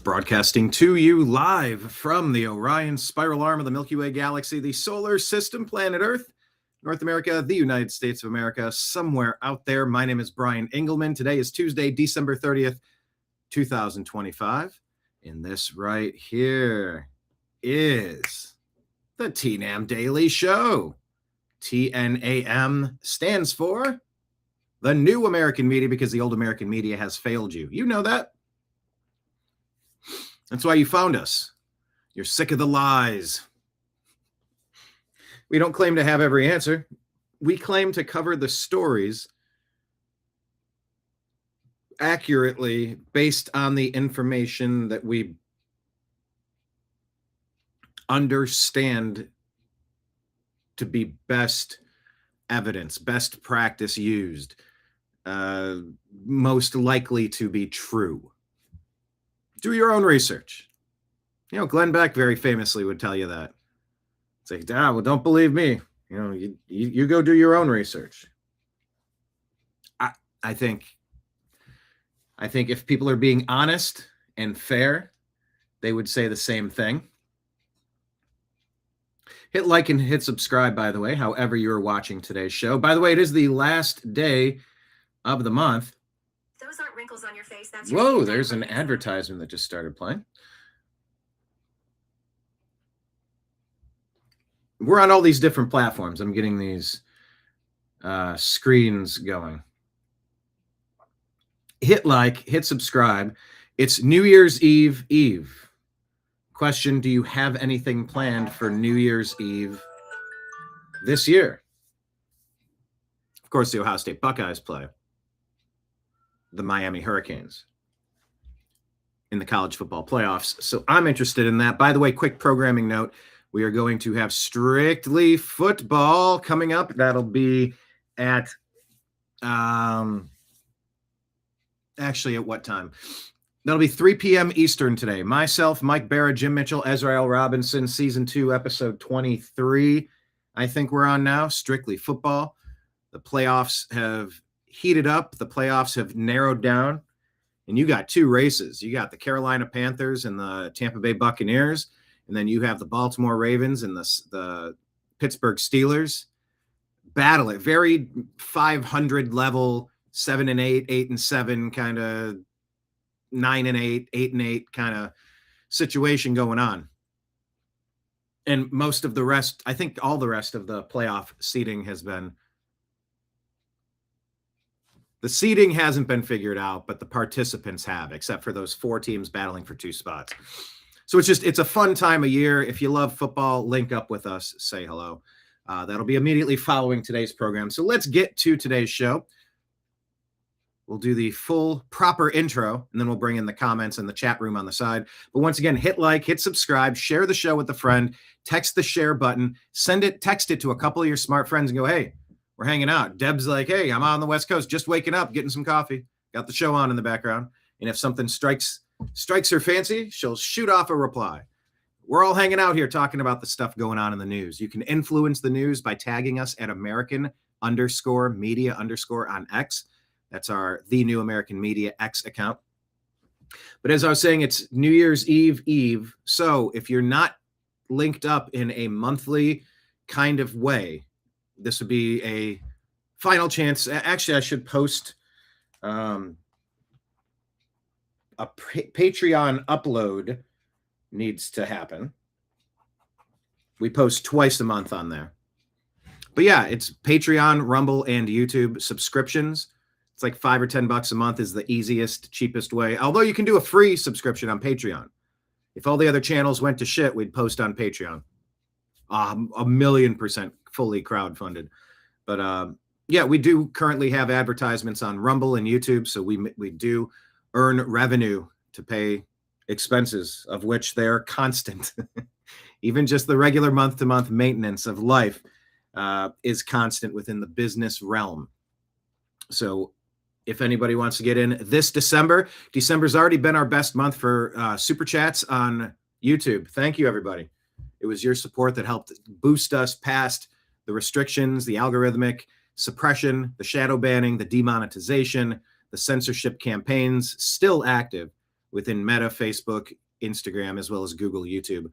Broadcasting to you live from the Orion spiral arm of the Milky Way galaxy, the solar system, planet Earth, North America, the United States of America, somewhere out there. My name is Brian Engelman. Today is Tuesday, December 30th, 2025. And this right here is the TNAM Daily Show. TNAM stands for the new American media because the old American media has failed you. You know that. That's why you found us. You're sick of the lies. We don't claim to have every answer. We claim to cover the stories accurately based on the information that we understand to be best evidence, best practice used, most likely to be true. Do your own research. You know, Glenn Beck very famously would tell you that. It's like, well, don't believe me. You know, you go do your own research. I think if people are being honest and fair, they would say the same thing. Hit like and hit subscribe, by the way, however you're watching today's show. By the way, it is the last day of the month. Those aren't wrinkles on your face. That's whoa, there's an advertisement that just started playing. We're on all these different platforms. I'm getting these screens going. Hit like, hit subscribe. It's New Year's Eve. Question, do you have anything planned for New Year's Eve this year? Of course, the Ohio State Buckeyes play the Miami Hurricanes in the college football playoffs. So I'm interested in that. By the way, quick programming note, we are going to have Strictly Football coming up. That'll be at, actually at what time? That'll be 3 p.m. Eastern today. Myself, Mike Barra, Jim Mitchell, Ezra L. Robinson, Season 2, Episode 23. I think we're on now. Strictly Football. The playoffs have heated up. The playoffs have narrowed down. And you got two races. You got the Carolina Panthers and the Tampa Bay Buccaneers. And then you have the Baltimore Ravens and the Pittsburgh Steelers. Battle it. Very 500 level, 7-8, 8-7 kind of 9-8, 8-8 kind of situation going on. And most of the rest, I think all the rest of the playoff seeding has been, the seeding hasn't been figured out, but the participants have, except for those 4 teams battling for 2 spots. So it's a fun time of year. If you love football, link up with us, say hello. That'll be immediately following today's program. So let's get to today's show. We'll do the full proper intro, and then we'll bring in the comments and the chat room on the side. But once again, hit like, hit subscribe, share the show with a friend, text the share button, text it to a couple of your smart friends and go, hey, we're hanging out. Deb's like, hey, I'm on the West Coast, just waking up, getting some coffee. Got the show on in the background. And if something strikes her fancy, she'll shoot off a reply. We're all hanging out here talking about the stuff going on in the news. You can influence the news by tagging us at American_media_ on X. That's our The New American Media X account. But as I was saying, it's New Year's Eve. So if you're not linked up in a monthly kind of way, this would be a final chance. Actually, I should post a Patreon upload needs to happen. We post twice a month on there. But yeah, it's Patreon, Rumble, and YouTube subscriptions. It's like $5 or $10 a month is the easiest, cheapest way. Although you can do a free subscription on Patreon. If all the other channels went to shit, we'd post on Patreon. 1,000,000% fully crowdfunded. But yeah, we do currently have advertisements on Rumble and YouTube, so we do earn revenue to pay expenses, of which they're constant. Even just the regular month-to-month maintenance of life is constant within the business realm. So if anybody wants to get in this December's already been our best month for super chats on YouTube. Thank you, everybody. It was your support that helped boost us past the restrictions, the algorithmic suppression, the shadow banning, the demonetization, the censorship campaigns, still active within Meta, Facebook, Instagram, as well as Google, YouTube.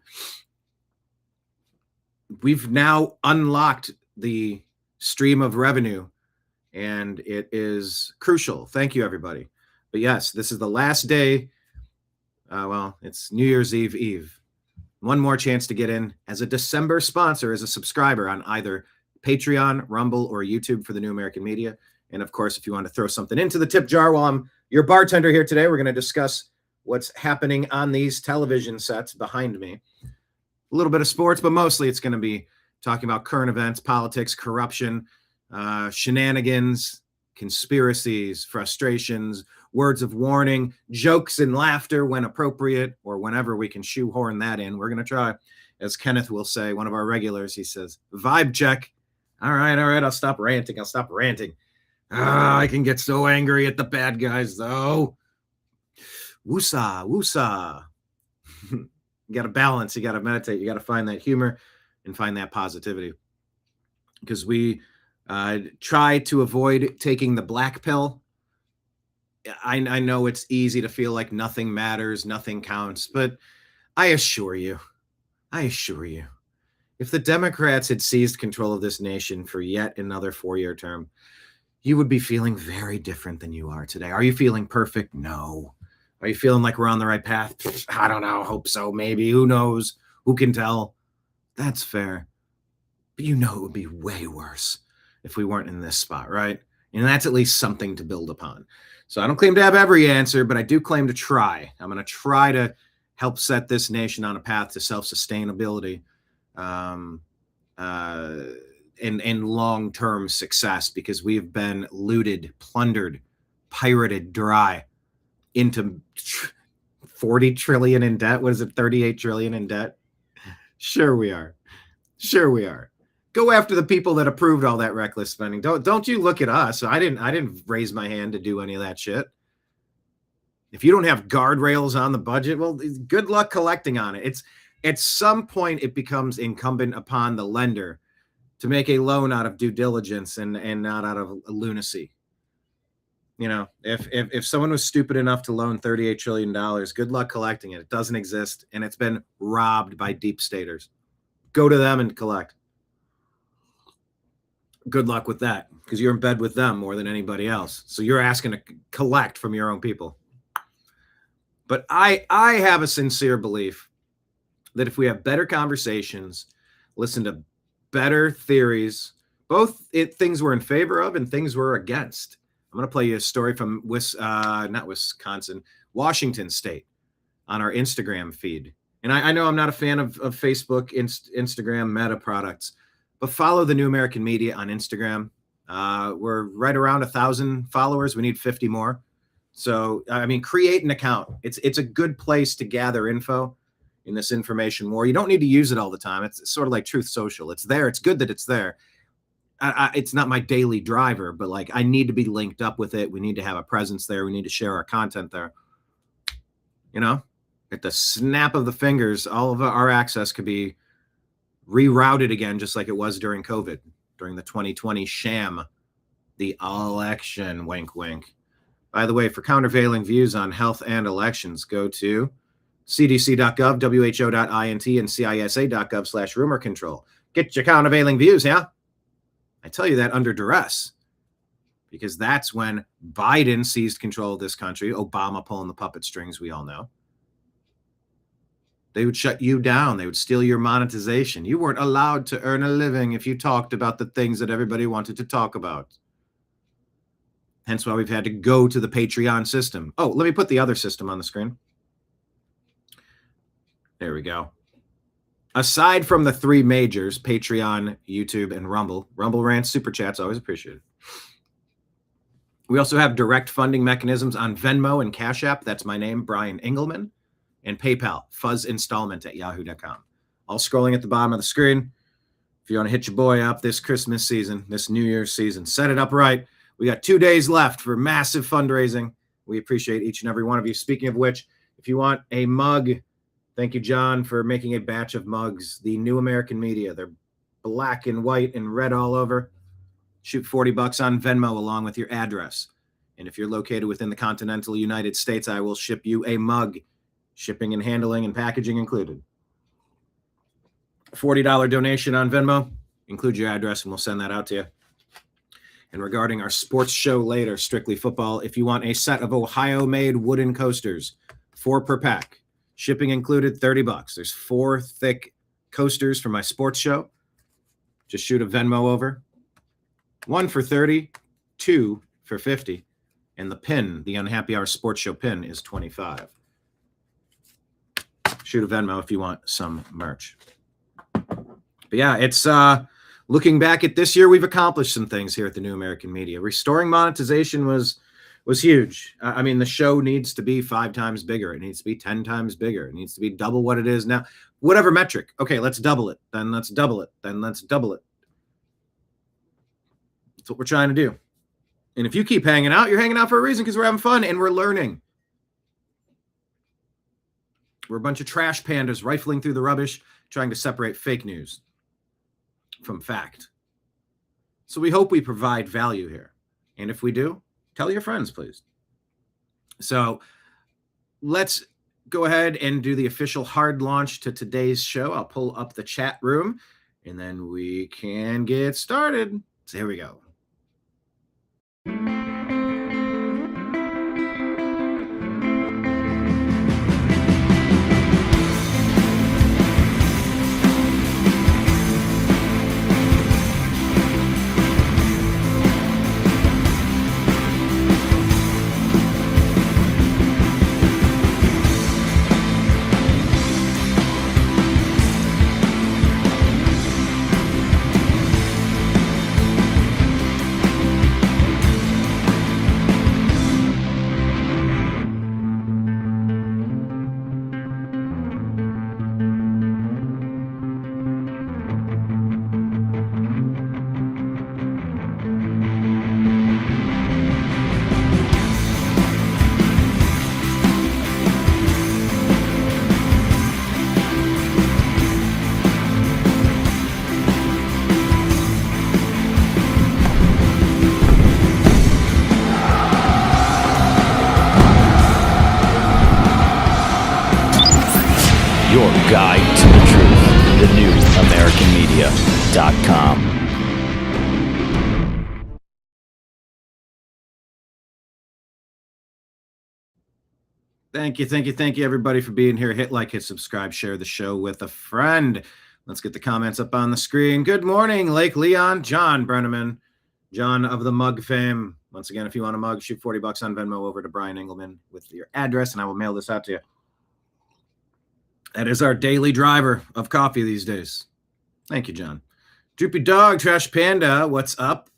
We've now unlocked the stream of revenue, and it is crucial. Thank you, everybody. But yes, this is the last day. Well, it's New Year's Eve. One more chance to get in as a December sponsor, as a subscriber on either Patreon, Rumble, or YouTube for the New American Media. And of course, if you want to throw something into the tip jar while I'm your bartender here today, we're going to discuss what's happening on these television sets behind me. A little bit of sports, but mostly it's going to be talking about current events, politics, corruption, shenanigans, conspiracies, frustrations, words of warning, jokes and laughter when appropriate, or whenever we can shoehorn that in. We're going to try, as Kenneth will say, one of our regulars, he says, vibe check. All right, I'll stop ranting. I can get so angry at the bad guys, though. Woosah. You got to balance. You got to meditate. You got to find that humor and find that positivity. Because we try to avoid taking the black pill. I know it's easy to feel like nothing matters, nothing counts. But I assure you, if the Democrats had seized control of this nation for yet another 4-year term, you would be feeling very different than you are today. Are you feeling perfect? No. Are you feeling like we're on the right path? I don't know. Hope so. Maybe. Who knows? Who can tell? That's fair. But you know it would be way worse if we weren't in this spot, right? And that's at least something to build upon. So I don't claim to have every answer, but I do claim to try. I'm going to try to help set this nation on a path to self-sustainability and long-term success, because we've been looted, plundered, pirated dry into 40 trillion in debt. What is it? 38 trillion in debt. Sure we are. Go after the people that approved all that reckless spending. Don't you look at us. I didn't raise my hand to do any of that shit. If you don't have guardrails on the budget, well, good luck collecting on it. It's at some point it becomes incumbent upon the lender to make a loan out of due diligence and not out of lunacy. You know, if someone was stupid enough to loan $38 trillion, good luck collecting it. It doesn't exist, and it's been robbed by deep staters. Go to them and collect. Good luck with that, because you're in bed with them more than anybody else. So you're asking to collect from your own people. But I have a sincere belief that if we have better conversations, listen to better theories, both things we're in favor of and things we're against. I'm going to play you a story from Washington State on our Instagram feed. And I know I'm not a fan of Facebook, Instagram, Meta products, but follow the New American Media on Instagram. We're right around 1,000 followers. We need 50 more. So, I mean, create an account. It's a good place to gather info in this information war. You don't need to use it all the time. It's sort of like Truth Social. It's there. It's good that it's there. It's not my daily driver, but like I need to be linked up with it. We need to have a presence there. We need to share our content there. You know, at the snap of the fingers, all of our access could be rerouted again, just like it was during COVID, during the 2020 sham, the election, wink, wink. By the way, for countervailing views on health and elections, go to cdc.gov, who.int, and cisa.gov/rumor control. Get your countervailing views, yeah? I tell you that under duress, because that's when Biden seized control of this country, Obama pulling the puppet strings, we all know. They would shut you down. They would steal your monetization. You weren't allowed to earn a living if you talked about the things that everybody wanted to talk about. Hence why we've had to go to the Patreon system. Oh, let me put the other system on the screen. There we go. Aside from the three majors, Patreon, YouTube, and Rumble rants, super chats, always appreciated. We also have direct funding mechanisms on Venmo and Cash App. That's my name, Brian Engelman. And PayPal, fuzzinstallment@yahoo.com. All scrolling at the bottom of the screen. If you want to hit your boy up this Christmas season, this New Year's season, set it up right. We got 2 days left for massive fundraising. We appreciate each and every one of you. Speaking of which, if you want a mug, thank you, John, for making a batch of mugs. The New American Media. They're black and white and red all over. Shoot $40 on Venmo along with your address. And if you're located within the continental United States, I will ship you a mug, shipping and handling and packaging included. $40 donation on Venmo. Include your address and we'll send that out to you. And regarding our sports show later, Strictly Football, if you want a set of Ohio-made wooden coasters, 4 per pack, shipping included, $30. There's 4 thick coasters for my sports show. Just shoot a Venmo over. 1 for 30, 2 for 50. And the pin, the Unhappy Hour Sports Show pin, is 25. Shoot a Venmo if you want some merch. But yeah, it's looking back at this year, we've accomplished some things here at the New American Media. Restoring monetization was huge. I mean, the show needs to be 5 times bigger. It needs to be 10 times bigger. It needs to be double what it is now. Whatever metric. Okay, let's double it. Then let's double it. Then let's double it. That's what we're trying to do. And if you keep hanging out, you're hanging out for a reason, because we're having fun and we're learning. We're a bunch of trash pandas rifling through the rubbish, trying to separate fake news from fact. So we hope we provide value here. And if we do, tell your friends, please. So let's go ahead and do the official hard launch to today's show. I'll pull up the chat room and then we can get started. So here we go. Your guide to the truth, thenewamericanmedia.com. Thank you, everybody, for being here. Hit like, hit subscribe, share the show with a friend. Let's get the comments up on the screen. Good morning, Lake Leon, John Brenneman, John of the mug fame. Once again, if you want a mug, shoot $40 on Venmo over to Brian Engelman with your address, and I will mail this out to you. That is our daily driver of coffee these days. Thank you, John. Droopy Dog, Trash Panda, what's up?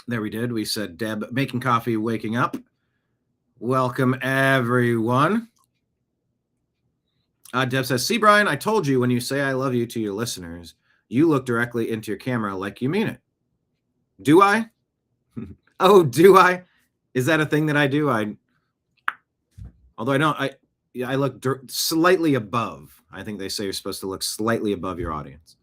There we did. We said Deb making coffee, waking up. Welcome, everyone. Deb says, see, Brian, I told you when you say I love you to your listeners, you look directly into your camera like you mean it. Do I? Oh, do I? Is that a thing that I do? Although I don't, I look slightly above. I think they say you're supposed to look slightly above your audience.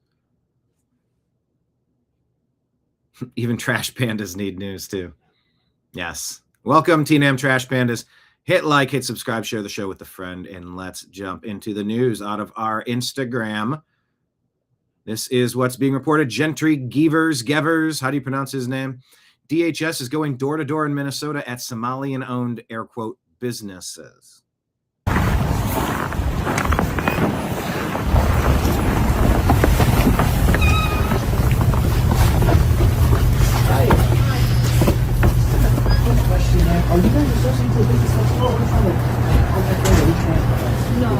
Even trash pandas need news too. Yes. Welcome, TNAM Trash Pandas. Hit like, hit subscribe, share the show with a friend, and let's jump into the news out of our Instagram. This is what's being reported. Gentry Gevers, how do you pronounce his name? DHS is going door to door in Minnesota at Somalian-owned, air quote, businesses. Are you guys associated with business festival? No.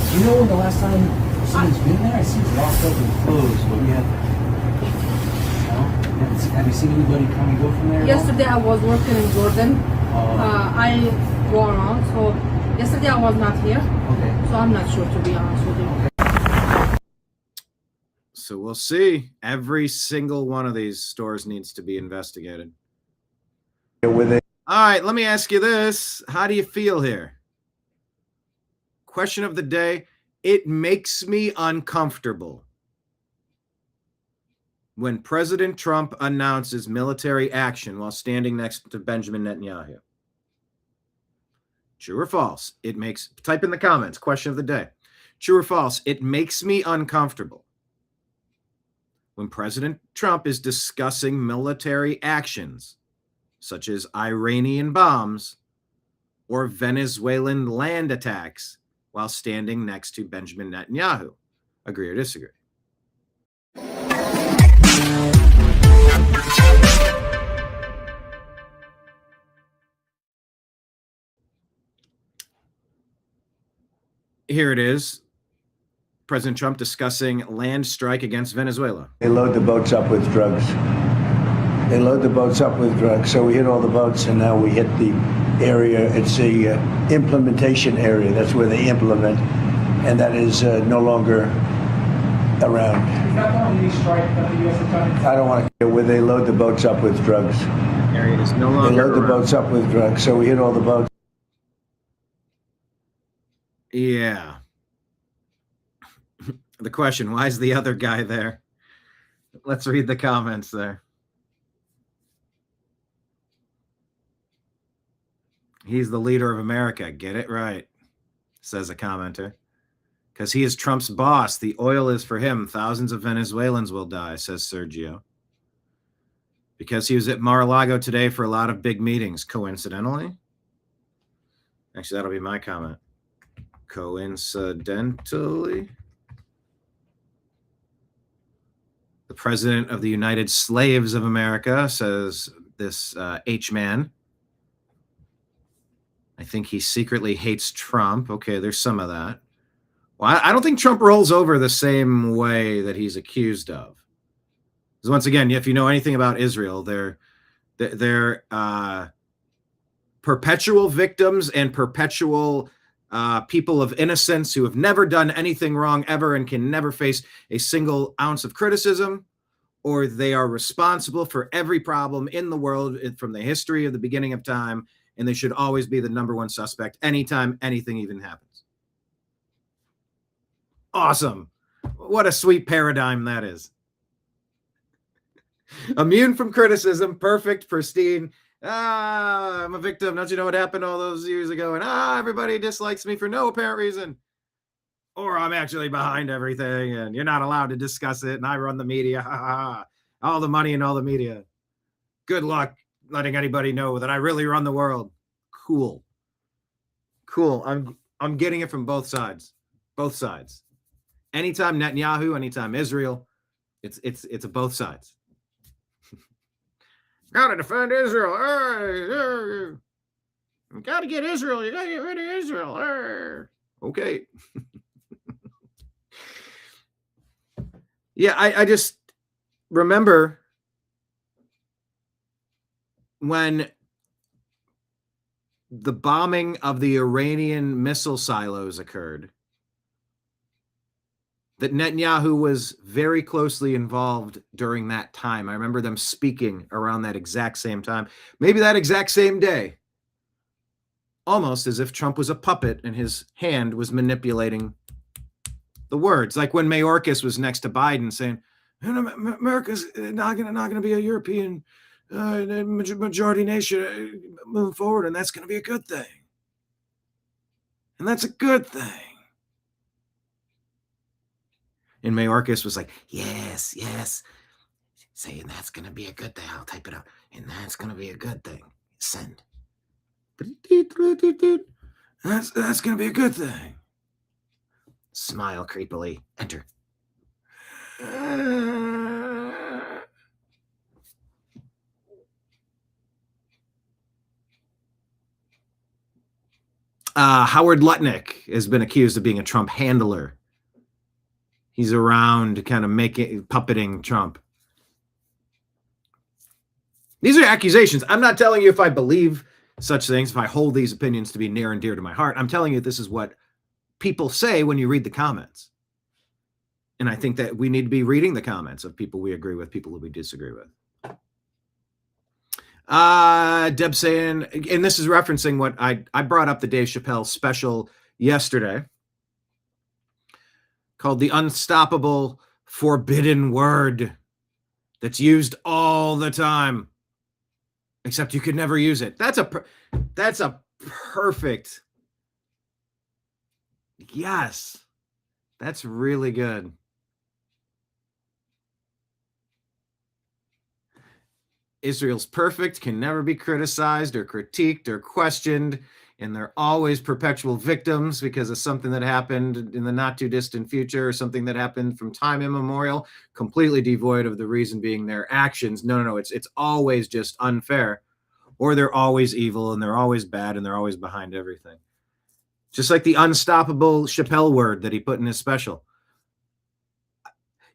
Do you know when the last time someone's been there? I see it's locked up and closed, but we have. No? Have you seen anybody come and go from there? Yesterday I was working in Jordan. I go around, so yesterday I was not here. Okay. So I'm not sure, to be honest with you. So we'll see. Every single one of these stores needs to be investigated. With it. All right, let me ask you this. How do you feel here? Question of the day. It makes me uncomfortable. when President Trump announces military action while standing next to Benjamin Netanyahu? True or false? It makes, type in the comments, question of the day. True or false? It makes me uncomfortable when President Trump is discussing military actions, such as Iranian bombs or Venezuelan land attacks, while standing next to Benjamin Netanyahu. Agree or disagree? Here it is. President Trump discussing land strike against Venezuela. They load the boats up with drugs. They load the boats up with drugs. So we hit all the boats, and now we hit the area. It's the implementation area. That's where they implement, and that is no longer around. Is that one of these strike that the U.S. attorney? I don't want to hear where they load the boats up with drugs. Area is no They longer load the around. boats up with drugs. So we hit all the boats. Yeah. The question, why is the other guy there? Let's read the comments there. He's the leader of America. Get it right, says a commenter. Because he is Trump's boss. The oil is for him. Thousands of Venezuelans will die, says Sergio. Because he was at Mar-a-Lago today for a lot of big meetings. Coincidentally? Actually, that'll be my comment. Coincidentally? The president of the United Slaves of America, says this H-man. I think he secretly hates Trump. Okay, there's some of that. Well, I don't think Trump rolls over the same way that he's accused of. Because once again, if you know anything about Israel, they're perpetual victims and perpetual people of innocence who have never done anything wrong ever and can never face a single ounce of criticism, or they are responsible for every problem in the world from the history of the beginning of time, and they should always be the number one suspect anytime anything even happens. Awesome. What a sweet paradigm that is. Immune from criticism, perfect, pristine. I'm a victim. Don't you know what happened all those years ago? And everybody dislikes me for no apparent reason. Or I'm actually behind everything and you're not allowed to discuss it and I run the media. All the money and all the media. Good luck letting anybody know that I really run the world. Cool. I'm getting it from both sides. Both sides. Anytime Netanyahu, anytime Israel, it's a both sides. Gotta defend Israel. You gotta get Israel. You gotta get rid of Israel. Okay. Yeah, I just remember when the bombing of the Iranian missile silos occurred, that Netanyahu was very closely involved during that time. I remember them speaking around that exact same time, maybe that exact same day, almost as if Trump was a puppet and his hand was manipulating the words. Like when Mayorkas was next to Biden saying, America's not going to be a European majority nation moving forward, and that's going to be a good thing. And that's a good thing. And Mayorkas was like, yes, saying that's going to be a good thing. I'll type it out. And that's going to be a good thing. Send. That's going to be a good thing. Smile creepily. Enter. Howard Lutnick has been accused of being a Trump handler. He's around kind of puppeting Trump. These are accusations. I'm not telling you if I believe such things, if I hold these opinions to be near and dear to my heart. I'm telling you this is what people say when you read the comments. And I think that we need to be reading the comments of people we agree with, people that we disagree with. Deb saying, and this is referencing what I brought up the Dave Chappelle special yesterday, called The Unstoppable Forbidden Word. that's used all the time, except you could never use it. That's a perfect. Yes. That's really good. Israel's perfect, can never be criticized or critiqued or questioned, and they're always perpetual victims because of something that happened in the not too distant future or something that happened from time immemorial, completely devoid of the reason being their actions. No, it's always just unfair, or they're always evil and they're always bad and they're always behind everything. Just like the unstoppable Chappelle word that he put in his special.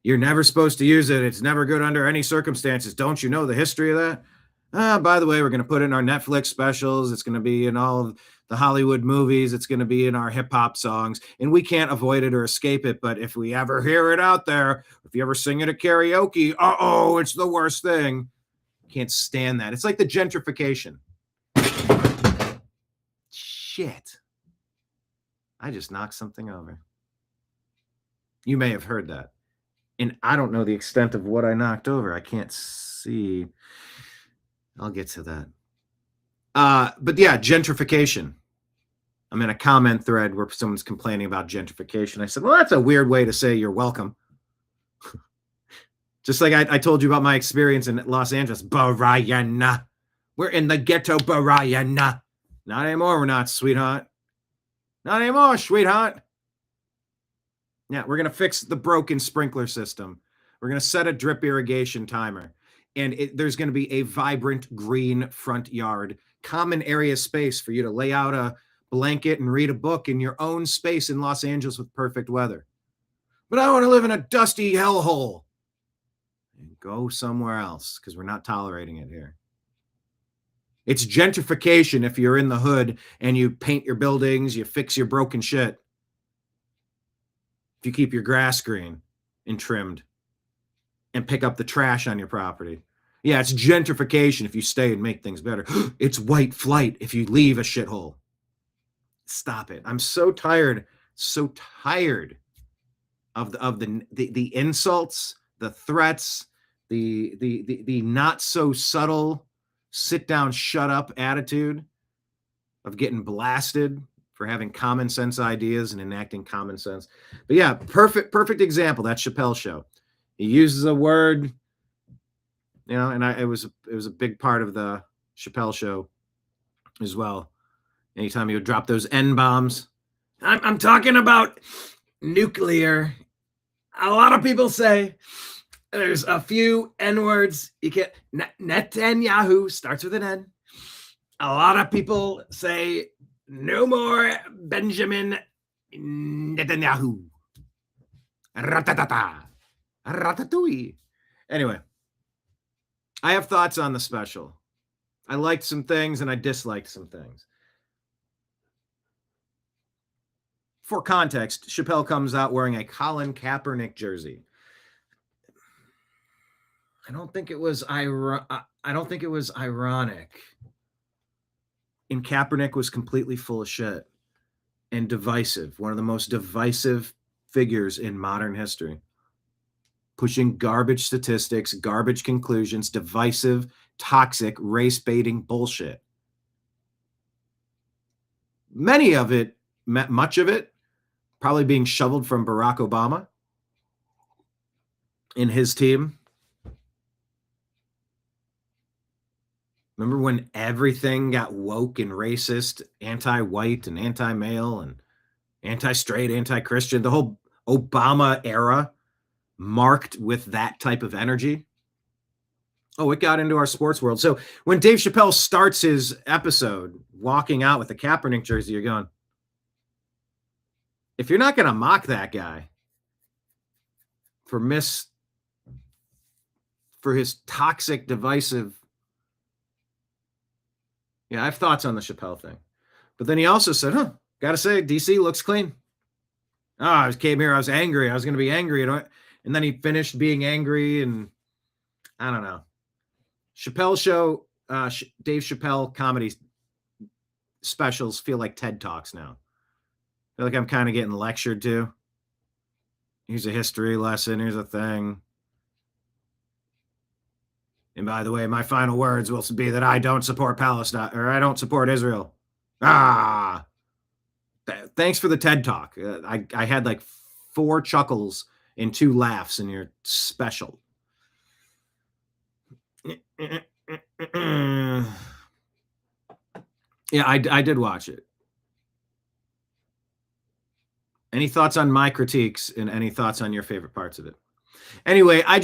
You're never supposed to use it. It's never good under any circumstances. Don't you know the history of that? By the way, we're going to put it in our Netflix specials. It's going to be in all of the Hollywood movies. It's going to be in our hip hop songs, and we can't avoid it or escape it. But if we ever hear it out there, if you ever sing it at karaoke, it's the worst thing. Can't stand that. It's like the gentrification. Shit. I just knocked something over. You may have heard that. And I don't know the extent of what I knocked over. I can't see. I'll get to that. But yeah, gentrification. I'm in a comment thread where someone's complaining about gentrification. I said, well, that's a weird way to say you're welcome. Just like I told you about my experience in Los Angeles. Barayana. We're in the ghetto, Barayana. Not anymore, we're not, sweetheart. Not anymore, sweetheart. Yeah, we're going to fix the broken sprinkler system. We're going to set a drip irrigation timer. And there's going to be a vibrant green front yard, common area space for you to lay out a blanket and read a book in your own space in Los Angeles with perfect weather. But I want to live in a dusty hellhole. Go somewhere else because we're not tolerating it here. It's gentrification if you're in the hood and you paint your buildings, you fix your broken shit. If you keep your grass green and trimmed and pick up the trash on your property. Yeah, it's gentrification if you stay and make things better. It's white flight if you leave a shithole. Stop it. I'm so tired of the insults, the threats, the not so subtle sit down, shut up attitude of getting blasted for having common sense ideas and enacting common sense. But yeah, perfect example. That Chappelle show. He uses a word, and it was a big part of the Chappelle show as well. Anytime he would drop those N-bombs, I'm talking about nuclear. A lot of people say there's a few N-words. You can't. Netanyahu starts with an N. A lot of people say no more Benjamin Netanyahu. Ratatata. Ratatouille. Anyway, I have thoughts on the special. I liked some things and I disliked some things. For context, Chappelle comes out wearing a Colin Kaepernick jersey. I don't think it was ironic. And Kaepernick was completely full of shit and divisive. One of the most divisive figures in modern history. Pushing garbage statistics, garbage conclusions, divisive, toxic, race-baiting bullshit. Much of it, probably being shoveled from Barack Obama and his team. Remember when everything got woke and racist, anti-white and anti-male and anti-straight, anti-Christian? The whole Obama era marked with that type of energy. Oh, it got into our sports world. So when Dave Chappelle starts his episode walking out with a Kaepernick jersey, you're going, if you're not going to mock that guy for his toxic, divisive. Yeah, I have thoughts on the Chappelle thing. But then he also said, gotta say, DC looks clean. I came here, I was angry. I was going to be angry. And then he finished being angry, and I don't know. Chappelle show, Dave Chappelle comedy specials feel like TED Talks now. I feel like I'm kind of getting lectured to. Here's a history lesson. Here's a thing. And by the way, my final words will be that I don't support Palestine, or I don't support Israel. Ah, thanks for the TED Talk. I had like 4 chuckles and 2 laughs, and you're special. Yeah, I did watch it. Any thoughts on my critiques, and any thoughts on your favorite parts of it? Anyway, I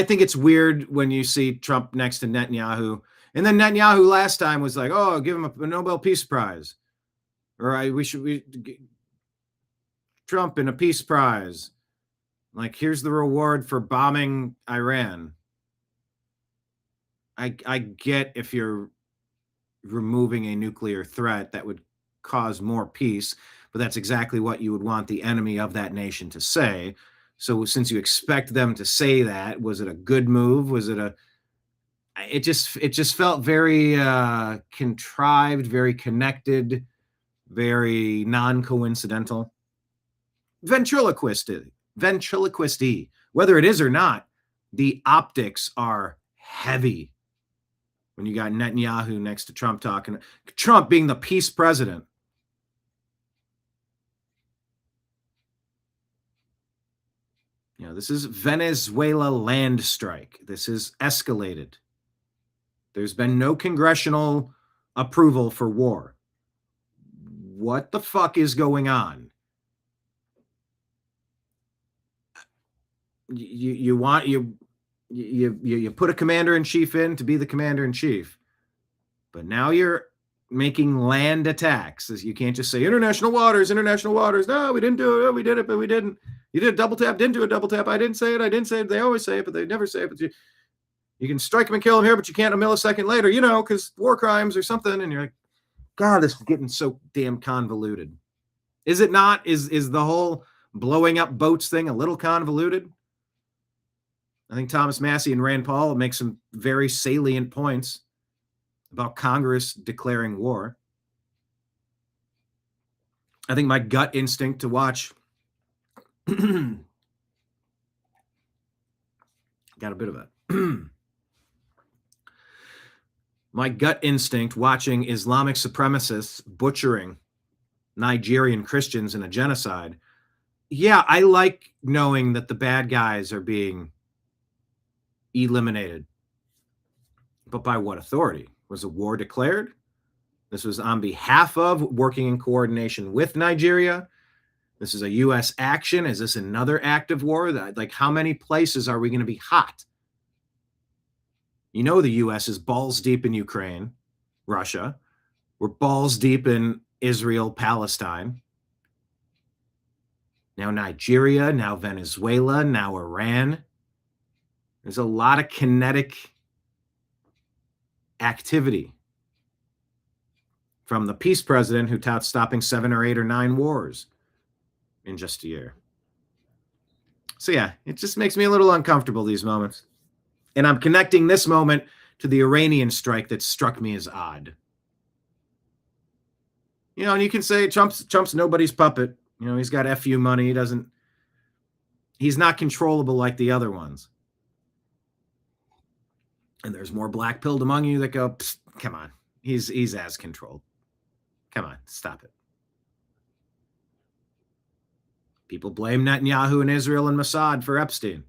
think it's weird when you see Trump next to Netanyahu, and then Netanyahu last time was like, "Oh, give him a Nobel Peace Prize," or Trump in a peace prize. Like, here's the reward for bombing Iran. I get if you're removing a nuclear threat that would cause more peace, but that's exactly what you would want the enemy of that nation to say. So since you expect them to say that, was it a good move? Was it it just felt very contrived, very connected, very non-coincidental. Ventriloquisty. Whether it is or not, the optics are heavy when you got Netanyahu next to Trump talking, Trump being the peace president. You know, this is Venezuela land strike. This is escalated. There's been no congressional approval for war. What the fuck is going on? You put a commander-in-chief in to be the commander-in-chief, but now you're making land attacks. You can't just say international waters. No, we didn't do it. Oh, we did it, but we didn't. You did a double tap, didn't do a double tap. I didn't say it. They always say it, but they never say it. But you can strike them and kill them here, but you can't a millisecond later, because war crimes or something. And you're like, God, this is getting so damn convoluted. Is it not? Is the whole blowing up boats thing a little convoluted? I think Thomas Massey and Rand Paul make some very salient points about Congress declaring war. I think my gut instinct to watch got a bit of a my gut instinct watching Islamic supremacists butchering Nigerian Christians in a genocide. Yeah, I like knowing that the bad guys are being eliminated. But by what authority? Was a war declared? This was on behalf of, working in coordination with Nigeria. This is a U.S. action. Is this another act of war? Like, how many places are we going to be hot? The U.S. is balls deep in Ukraine, Russia. We're balls deep in Israel, Palestine. Now Nigeria, now Venezuela, now Iran. There's a lot of kinetic activity from the peace president who touts stopping 7 or 8 or 9 wars in just a year. So yeah, it just makes me a little uncomfortable, these moments. And I'm connecting this moment to the Iranian strike that struck me as odd. And you can say Trump's nobody's puppet. He's got FU money. He's not controllable like the other ones. And there's more black-pilled among you that go, come on, he's as controlled. Come on, stop it. People blame Netanyahu and Israel and Mossad for Epstein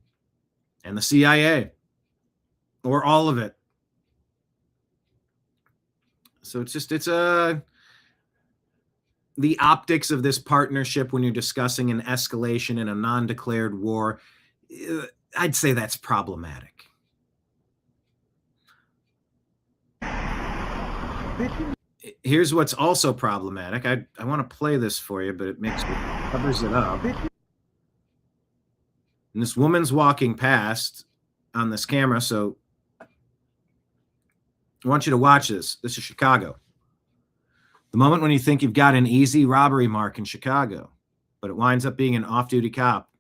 and the CIA, or all of it. So it's the optics of this partnership when you're discussing an escalation in a non-declared war. I'd say that's problematic. Here's what's also problematic. I want to play this for you, but it covers it up. And this woman's walking past on this camera, so I want you to watch this. This is Chicago. The moment when you think you've got an easy robbery mark in Chicago, but it winds up being an off-duty cop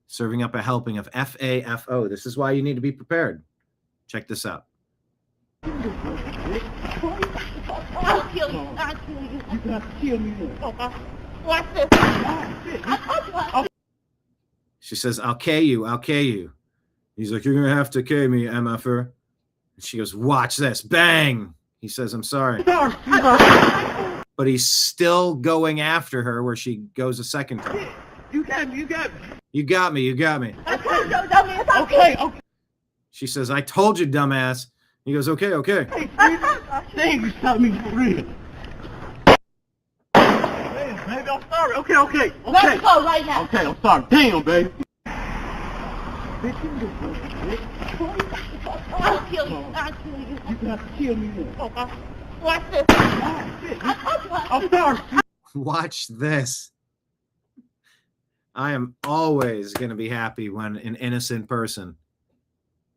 serving up a helping of FAFO. This is why you need to be prepared. Check this out. I'll kill you. I'll kill you. You can have to kill me then. Watch this. She says, I'll K you. He's like, you're going to have to K me, MFer. And she goes, watch this. Bang. He says, I'm sorry. Sorry. But he's still going after her where she goes a second time. You got me. You got me. You got me. You got me. Okay. Okay. She says, I told you, dumbass. He goes, okay, okay. Hey, thank you, stop me for real. Damn, baby, I'm sorry. Okay. Let's go right now. Okay, I'm sorry. Damn, baby. I'll kill you. I'll kill you. You got to kill me now. Watch this. I'm sorry. Watch this. I am always going to be happy when an innocent person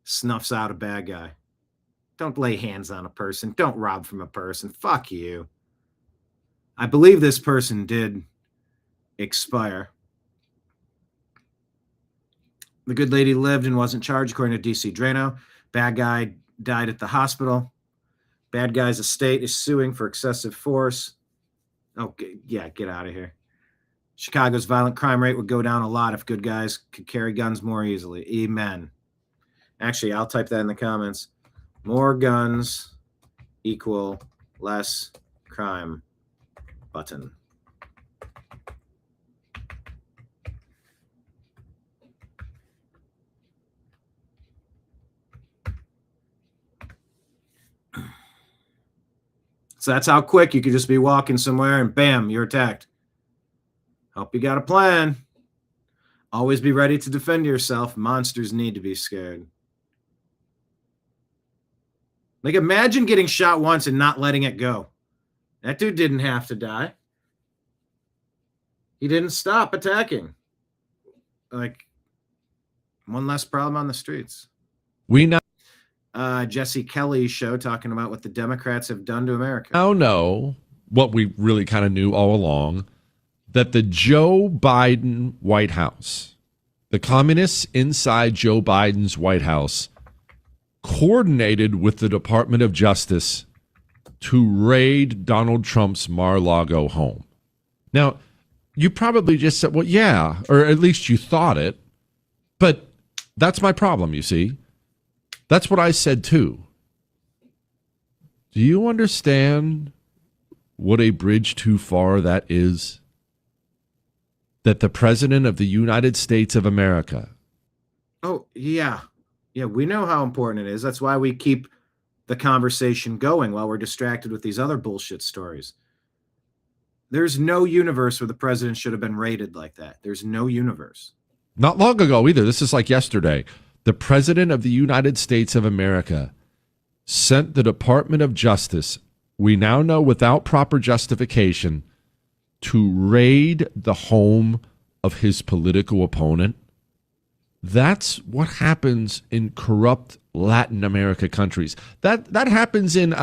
snuffs out a bad guy. Don't lay hands on a person. Don't rob from a person. Fuck you. I believe this person did expire. The good lady lived and wasn't charged, according to DC Drano. Bad guy died at the hospital. Bad guy's estate is suing for excessive force. Okay, yeah, get out of here. Chicago's violent crime rate would go down a lot if good guys could carry guns more easily. Amen. Actually, I'll type that in the comments. More guns equal less crime. Button. So that's how quick you could just be walking somewhere and bam, you're attacked. Hope you got a plan. Always be ready to defend yourself. Monsters need to be scared. Like, imagine getting shot once and not letting it go. That dude didn't have to die. He didn't stop attacking. Like, one less problem on the streets. We now Jesse Kelly's show talking about what the Democrats have done to America. know what we really kind of knew all along, that the Joe Biden White House, the communists inside Joe Biden's White House, coordinated with the Department of Justice to raid Donald Trump's Mar-a-Lago home. Now, you probably just said, well, yeah, or at least you thought it. But that's my problem, you see. That's what I said, too. Do you understand what a bridge too far that is? That the President of the United States of America. Oh, yeah. Yeah, we know how important it is. That's why we keep the conversation going while we're distracted with these other bullshit stories. There's no universe where the president should have been raided like that. There's no universe. Not long ago either. This is like yesterday. The President of the United States of America sent the Department of Justice, we now know without proper justification, to raid the home of his political opponent. That's what happens in corrupt Latin America countries. That happens in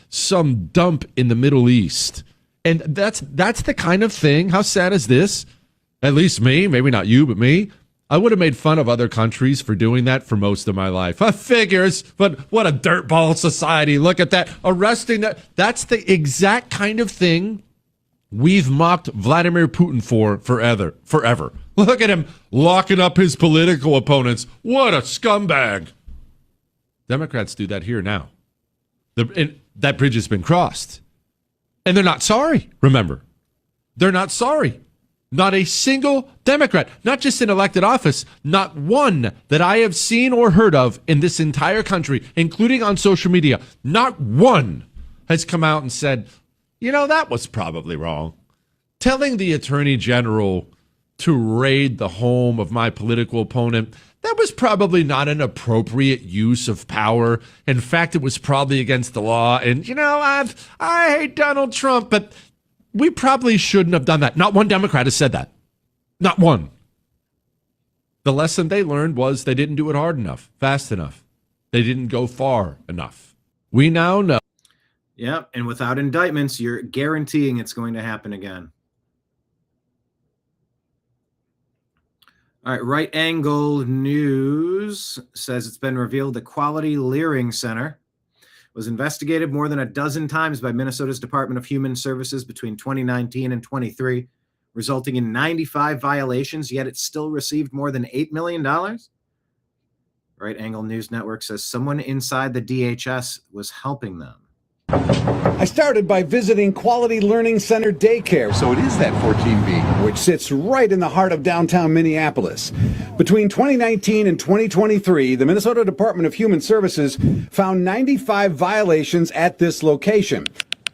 some dump in the Middle East. And that's the kind of thing. How sad is this? At least me, maybe not you, but me. I would have made fun of other countries for doing that for most of my life. Figures, but what a dirtball society. Look at that. Arresting that. That's the exact kind of thing we've mocked Vladimir Putin for forever. Look at him locking up his political opponents. What a scumbag. Democrats do that here now. That bridge has been crossed. And they're not sorry, remember. They're not sorry. Not a single Democrat, not just in elected office, not one that I have seen or heard of in this entire country, including on social media, not one has come out and said, you know, that was probably wrong. Telling the Attorney General to raid the home of my political opponent, that was probably not an appropriate use of power. In fact, it was probably against the law. And, you know, I hate Donald Trump, but we probably shouldn't have done that. Not one Democrat has said that. Not one. The lesson they learned was they didn't do it hard enough, fast enough. They didn't go far enough. We now know. Yep, and without indictments, you're guaranteeing it's going to happen again. All right, Right Angle News says it's been revealed the Quality Leering Center was investigated more than a dozen times by Minnesota's Department of Human Services between 2019 and 23, resulting in 95 violations, yet it still received more than $8 million. Right Angle News Network says someone inside the DHS was helping them. I started by visiting Quality Learning Center Daycare. So it is that 14B. Which sits right in the heart of downtown Minneapolis. Between 2019 and 2023, the Minnesota Department of Human Services found 95 violations at this location.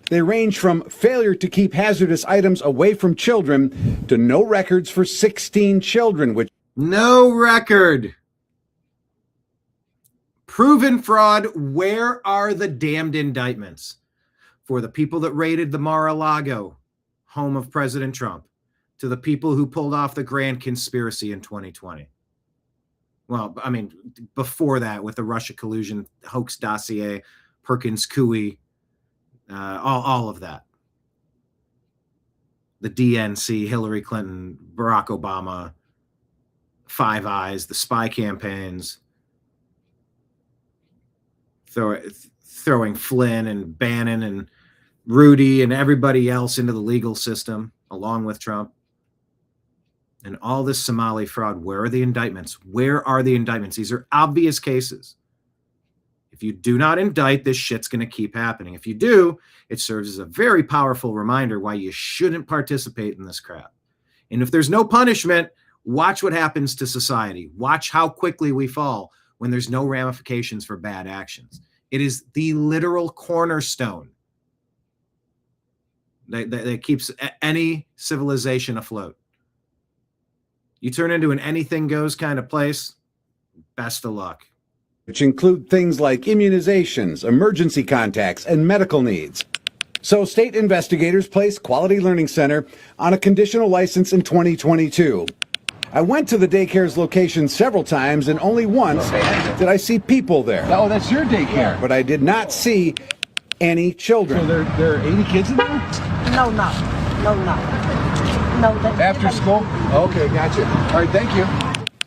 They range from failure to keep hazardous items away from children to no records for 16 children, which... No record. Proven fraud. Where are the damned indictments for the people that raided the Mar-a-Lago, home of President Trump, to the people who pulled off the grand conspiracy in 2020? Well, I mean, before that, with the Russia collusion hoax dossier, Perkins Coie, all of that. The DNC, Hillary Clinton, Barack Obama, Five Eyes, the spy campaigns, throwing Flynn and Bannon and Rudy and everybody else into the legal system, along with Trump. And all this Somali fraud. Where are the indictments? Where are the indictments? These are obvious cases. If you do not indict, this shit's going to keep happening. If you do, it serves as a very powerful reminder why you shouldn't participate in this crap. And if there's no punishment, watch what happens to society. Watch how quickly we fall when there's no ramifications for bad actions. It is the literal cornerstone that keeps any civilization afloat. You turn into an anything goes kind of place, best of luck. Which include things like immunizations, emergency contacts, and medical needs. So state investigators placed Quality Learning Center on a conditional license in 2022. I went to the daycare's location several times, and only once did I see people there. Oh, that's your daycare. But I did not see any children. So there are 80 kids in there? No. After school? Okay, gotcha. All right, thank you.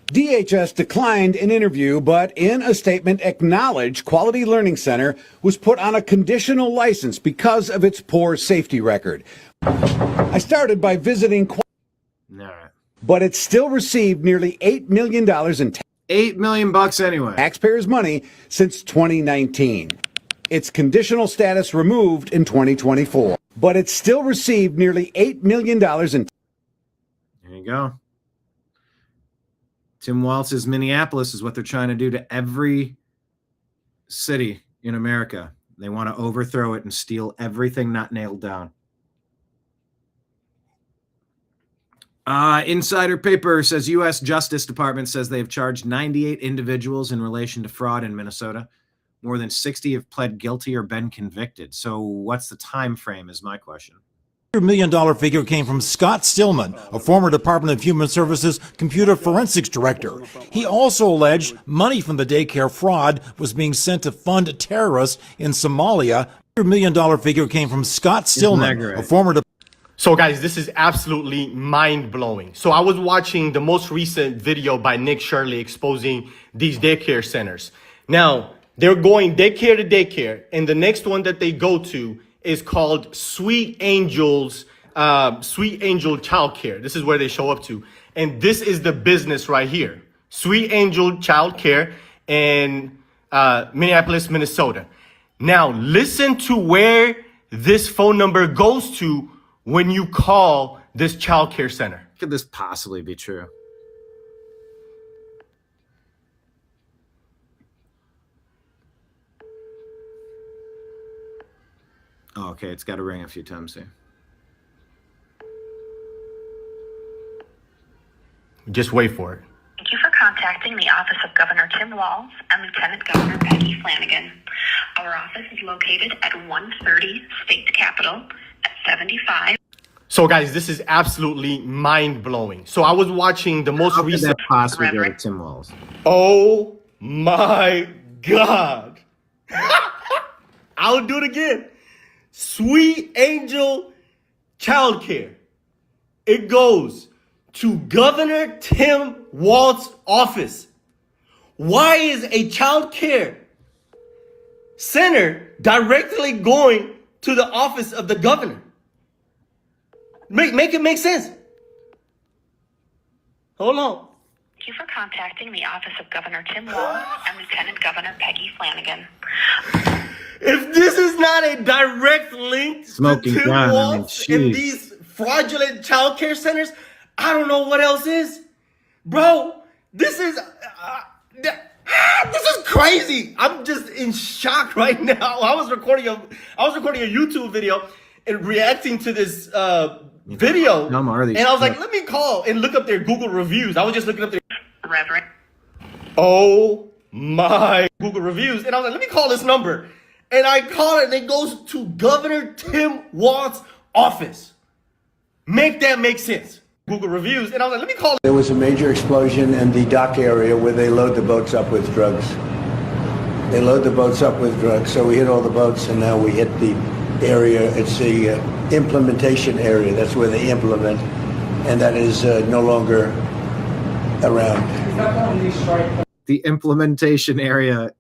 DHS declined an interview, but in a statement acknowledged Quality Learning Center was put on a conditional license because of its poor safety record. I started by visiting but it still received nearly $8 million in $8 million anyway. Taxpayers' money since 2019. Its conditional status removed in 2024, but it still received nearly $8 million in. There you go. Tim Walz's Minneapolis is what they're trying to do to every city in America. They want to overthrow it and steal everything not nailed down. Insider paper says U.S. Justice Department says they have charged 98 individuals in relation to fraud in Minnesota. More than 60 have pled guilty or been convicted. So what's the time frame is my question. $100 million figure came from Scott Stillman, a former Department of Human Services computer forensics director. He also alleged money from the daycare fraud was being sent to fund terrorists in Somalia. $100 million figure came from Scott Stillman, a former So guys, this is absolutely mind-blowing. So I was watching the most recent video by Nick Shirley exposing these daycare centers. Now, they're going daycare to daycare, and the next one that they go to is called Sweet Angel Childcare. This is where they show up to. And this is the business right here. Sweet Angel Childcare in Minneapolis, Minnesota. Now, listen to where this phone number goes to when you call this child care center. Could this possibly be true? Oh, okay, it's got to ring a few times here. Just wait for it. Thank you for contacting the office of Governor Tim Walz and Lieutenant Governor Peggy Flanagan. Our office is located at 130 State Capitol at 75. So guys, this is absolutely mind-blowing. So I was watching the most recent. That possibly go to Tim Walz? Oh my God. I'll do it again. Sweet Angel Childcare. It goes to Governor Tim Walz's office. Why is a child care center directly going to the office of the governor? Make it make sense. Hold on. Thank you for contacting the office of Governor Tim Walz and Lieutenant Governor Peggy Flanagan. If this is not a direct link Smoking to Tim gun, I mean, Walz and jeez. these fraudulent child care centers, I don't know what else is. Bro, this is crazy. I'm just in shock right now. I was recording a YouTube video and reacting to this video, dumb are these and I was like, people? let me call and look up their Google reviews. I was just looking up their Reverend. Oh my Google reviews, and I was like, let me call this number, and I call it, and it goes to Governor Tim Walz's office. Make that make sense. Google reviews, and I was like, let me call it. There was a major explosion in the dock area where they load the boats up with drugs. They load the boats up with drugs, so we hit all the boats, and now we hit the area. It's the implementation area. That's where they implement, and that is no longer around. The implementation area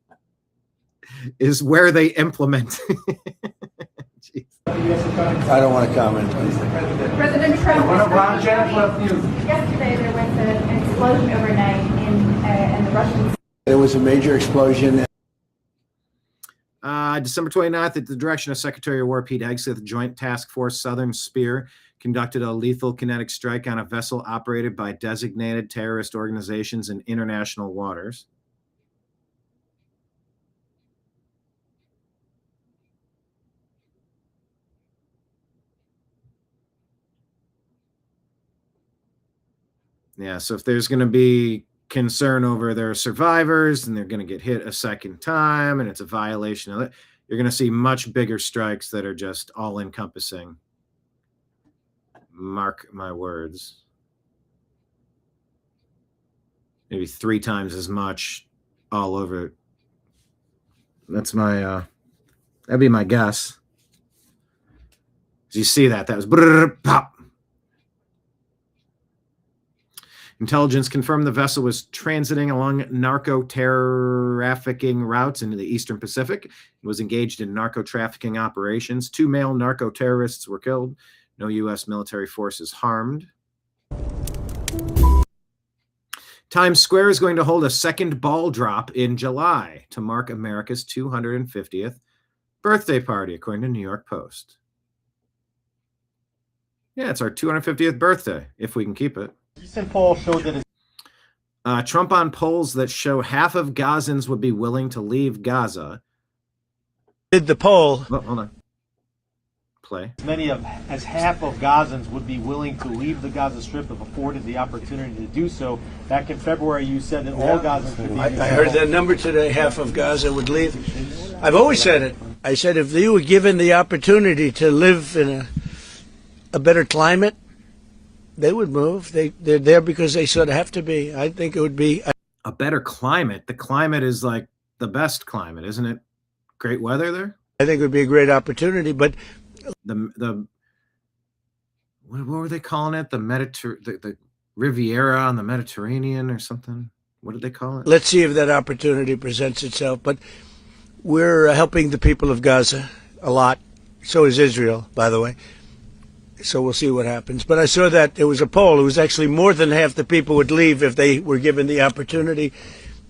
is where they implement. Jeez. I don't want to comment. President Trump. Yesterday there was an explosion overnight in the Russian. There was a major explosion. December 29th, at the direction of Secretary of War Pete Hegseth, the Joint Task Force Southern Spear conducted a lethal kinetic strike on a vessel operated by designated terrorist organizations in international waters. Yeah, so if there's going to be concern over their survivors and they're going to get hit a second time and it's a violation of it, you're going to see much bigger strikes that are just all encompassing. Mark my words. Maybe 3 times as much all over. That's my, that'd be my guess. You see that was pop. Intelligence confirmed the vessel was transiting along narco-trafficking routes into the Eastern Pacific. It was engaged in narco-trafficking operations. 2 male narco-terrorists were killed. No U.S. military forces harmed. Times Square is going to hold a second ball drop in July to mark America's 250th birthday party, according to New York Post. Yeah, it's our 250th birthday, if we can keep it. Recent poll showed that Trump on polls that show half of Gazans would be willing to leave Gaza. Did the poll? Oh, hold on. Play. As half of Gazans would be willing to leave the Gaza Strip if afforded the opportunity to do so. Back in February, you said that all Gazans could leave. I heard that number today. Half of Gaza would leave. I've always said it. I said if they were given the opportunity to live in a better climate, they would move. They're there because they sort of have to be. I think it would be a better climate. The climate is like the best climate, isn't it? Great weather there. I think it would be a great opportunity, but the what were they calling it? The Riviera on the Mediterranean or something. What did they call it? Let's see if that opportunity presents itself. But we're helping the people of Gaza a lot. So is Israel, by the way. So we'll see what happens. But I saw that there was a poll. It was actually more than half the people would leave if they were given the opportunity.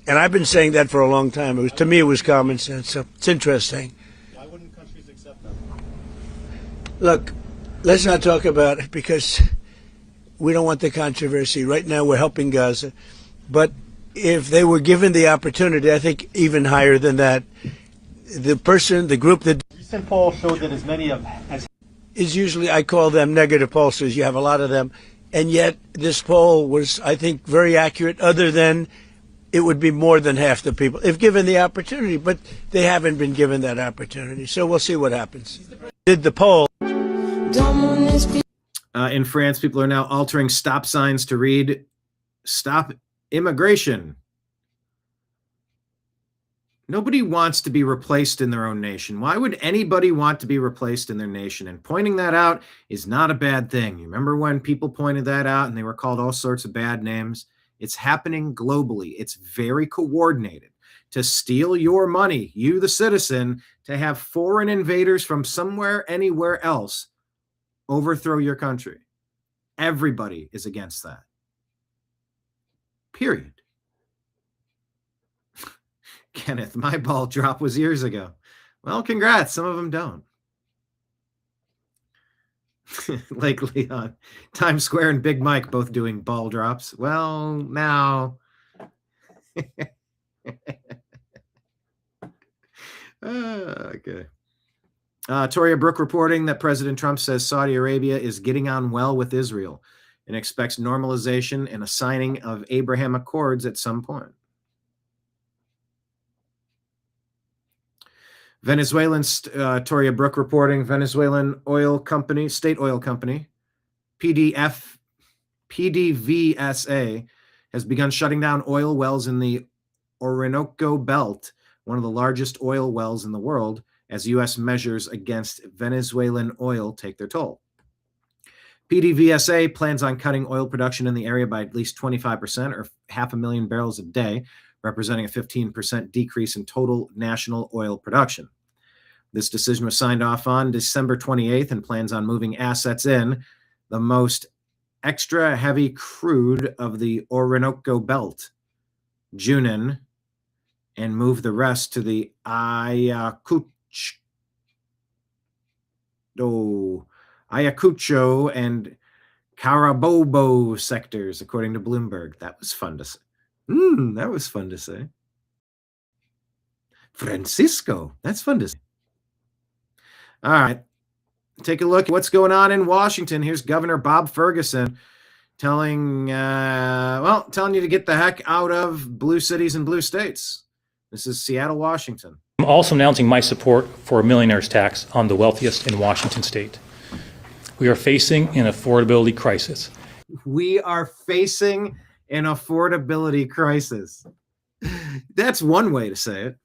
And I've been saying that for a long time. To me, it was common sense. So it's interesting. Why wouldn't countries accept that? Look, let's not talk about it because we don't want the controversy. Right now, we're helping Gaza. But if they were given the opportunity, I think even higher than that, the group that... Recent poll showed that as many as is usually, I call them negative pollsters. You have a lot of them. And yet this poll was, I think, very accurate, other than it would be more than half the people if given the opportunity. But they haven't been given that opportunity. So we'll see what happens. Did the poll. In France, people are now altering stop signs to read "Stop Immigration." Nobody wants to be replaced in their own nation. Why would anybody want to be replaced in their nation? And pointing that out is not a bad thing. You remember when people pointed that out and they were called all sorts of bad names? It's happening globally. It's very coordinated to steal your money, you the citizen, to have foreign invaders from somewhere, anywhere else overthrow your country. Everybody is against that. Period. Kenneth, my ball drop was years ago. Well, congrats. Some of them don't. Lake Leon, Times Square and Big Mike both doing ball drops. Well, now. Okay. Toria Brooke reporting that President Trump says Saudi Arabia is getting on well with Israel and expects normalization and a signing of Abraham Accords at some point. Venezuelan, Toria Brooke reporting, Venezuelan oil company, state oil company, PDVSA, has begun shutting down oil wells in the Orinoco Belt, one of the largest oil wells in the world, as U.S. measures against Venezuelan oil take their toll. PDVSA plans on cutting oil production in the area by at least 25%, or 500,000 barrels a day, representing a 15% decrease in total national oil production. This decision was signed off on December 28th and plans on moving assets in the most extra heavy crude of the Orinoco Belt, Junin, and move the rest to the Ayacucho and Carabobo sectors, according to Bloomberg. That was fun to say. That was fun to say. Francisco, that's fun to say. All right, take a look at what's going on in Washington. Here's Governor Bob Ferguson telling you to get the heck out of blue cities and blue states. This is Seattle, Washington. I'm also announcing my support for a millionaire's tax on the wealthiest in Washington state. We are facing an affordability crisis. We are facing an affordability crisis. That's one way to say it.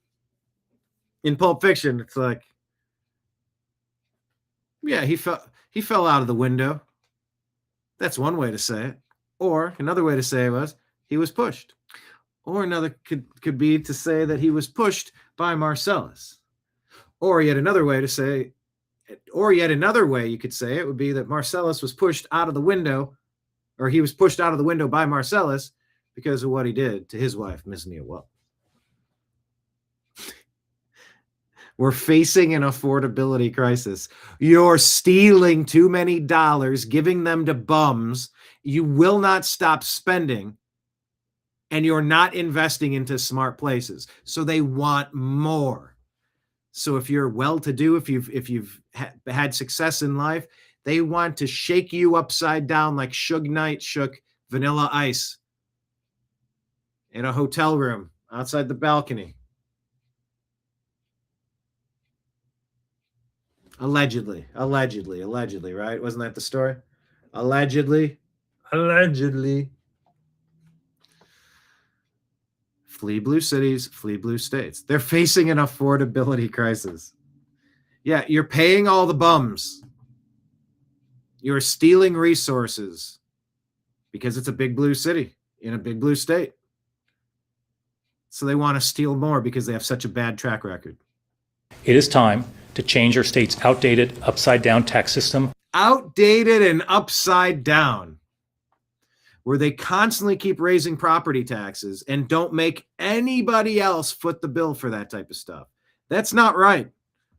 In Pulp Fiction, it's like, yeah, he fell out of the window. That's one way to say it. Or another way to say it was he was pushed. Or another could be to say that he was pushed by Marcellus. Or yet another way you could say it would be that Marcellus was pushed out of the window, or he was pushed out of the window by Marcellus because of what he did to his wife, Miss Mia Well. We're facing an affordability crisis. You're stealing too many dollars, giving them to bums. You will not stop spending, and you're not investing into smart places. So they want more. So if you're well-to-do, if you've had success in life, they want to shake you upside down like Suge Knight shook Vanilla Ice in a hotel room outside the balcony. Allegedly, right? Wasn't that the story? Allegedly. Flee blue cities, flee blue states. They're facing an affordability crisis. Yeah, you're paying all the bums. You're stealing resources because it's a big blue city in a big blue state. So they want to steal more because they have such a bad track record. It is time to change our state's outdated, upside-down tax system. Outdated and upside down, where they constantly keep raising property taxes and don't make anybody else foot the bill for that type of stuff. That's not right.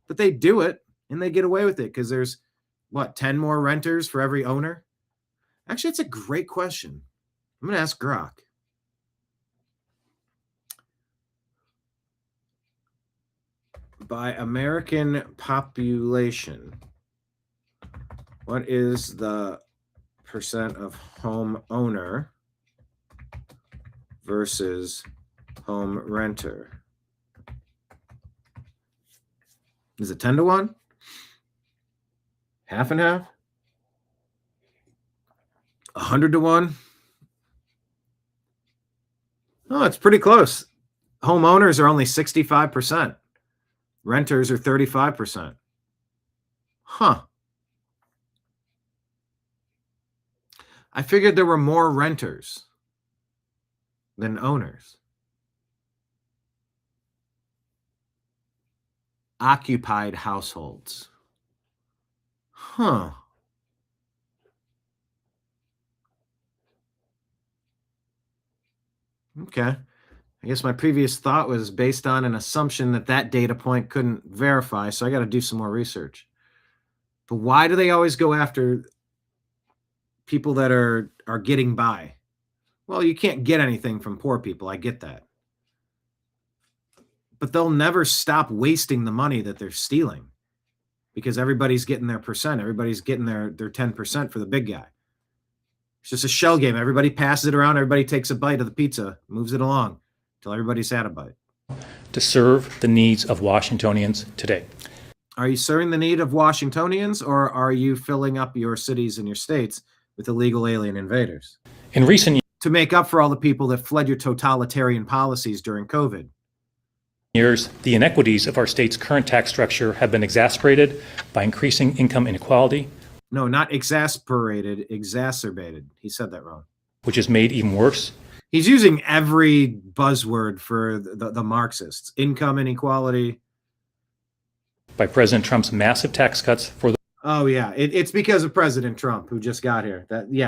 But they do it, and they get away with it because there's, 10 more renters for every owner? Actually, it's a great question. I'm going to ask Grok. By American population, what is the percent of home owner versus home renter? Is it 10 to 1? Half and half? 100 to 1? Oh, it's pretty close. Homeowners are only 65%. Renters are 35%. Huh. I figured there were more renters than owners. Occupied households. Huh. Okay. I guess my previous thought was based on an assumption that data point couldn't verify, so I got to do some more research. But why do they always go after people that are getting by? Well, you can't get anything from poor people. I get that. But they'll never stop wasting the money that they're stealing because everybody's getting their percent. Everybody's getting their 10% for the big guy. It's just a shell game. Everybody passes it around. Everybody takes a bite of the pizza, moves it along until everybody's had a bite. To serve the needs of Washingtonians today. Are you serving the need of Washingtonians, or are you filling up your cities and your states with illegal alien invaders? In recent to make up for all the people that fled your totalitarian policies during COVID. years, the inequities of our state's current tax structure have been exacerbated by increasing income inequality. No, not exasperated, exacerbated. He said that wrong. Which is made even worse. He's using every buzzword for the Marxists. Income inequality. By President Trump's massive tax cuts for the... Oh, yeah. It's because of President Trump, who just got here.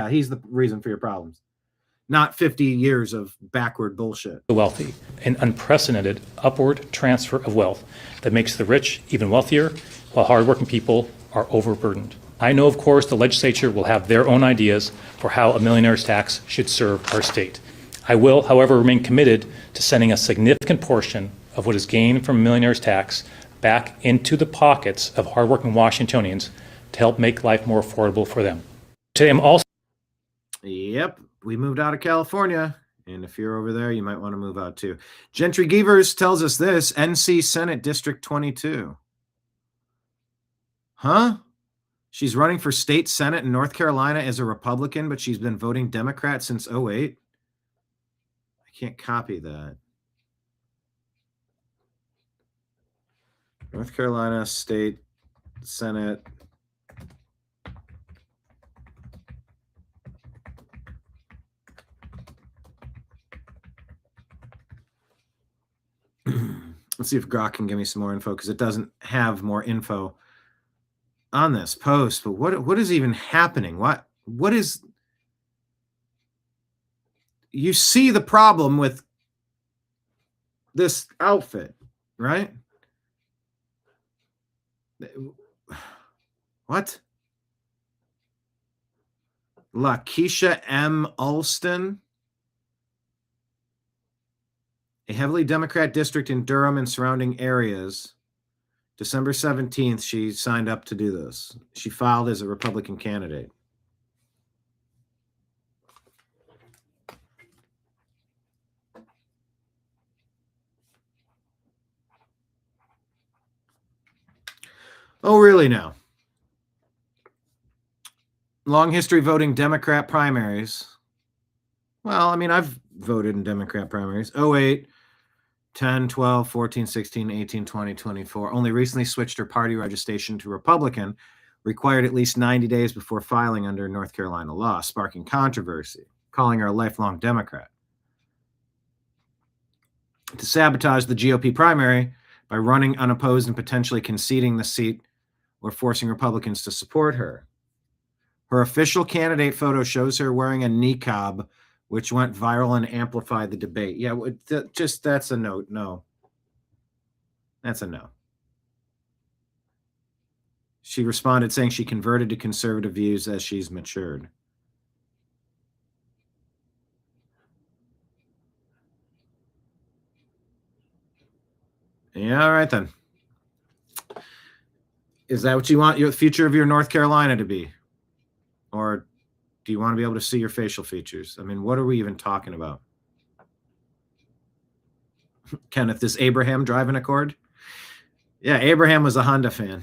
He's the reason for your problems. Not 50 years of backward bullshit. The wealthy, an unprecedented upward transfer of wealth that makes the rich even wealthier, while hardworking people are overburdened. I know, of course, the legislature will have their own ideas for how a millionaire's tax should serve our state. I will, however, remain committed to sending a significant portion of what is gained from a millionaire's tax back into the pockets of hardworking Washingtonians to help make life more affordable for them. Today, I'm also... Yep, we moved out of California, and if you're over there, you might want to move out too. Gentry Gevers tells us this, NC Senate District 22. Huh? She's running for state Senate in North Carolina as a Republican, but she's been voting Democrat since 2008. I can't copy that. North Carolina State Senate. Let's see if Grok can give me some more info, because it doesn't have more info on this post. But what is even happening? What is... You see the problem with this outfit, right? What? LaKeisha M. Alston, a heavily Democrat district in Durham and surrounding areas. December 17th, she signed up to do this. She filed as a Republican candidate. Oh, really now? Long history voting Democrat primaries. Well, I mean, I've voted in Democrat primaries. 08, 10, 12, 14, 16, 18, 20, 24. Only recently switched her party registration to Republican, required at least 90 days before filing under North Carolina law, sparking controversy, calling her a lifelong Democrat. To sabotage the GOP primary by running unopposed and potentially conceding the seat or forcing Republicans to support her. Her official candidate photo shows her wearing a niqab, which went viral and amplified the debate. Yeah, that's a note. No. That's a no. She responded saying she converted to conservative views as she's matured. Yeah, all right then. Is that what you want your future of your North Carolina to be? Or do you want to be able to see your facial features? I mean, what are we even talking about? Kenneth, is Abraham driving a Accord? Yeah, Abraham was a Honda fan.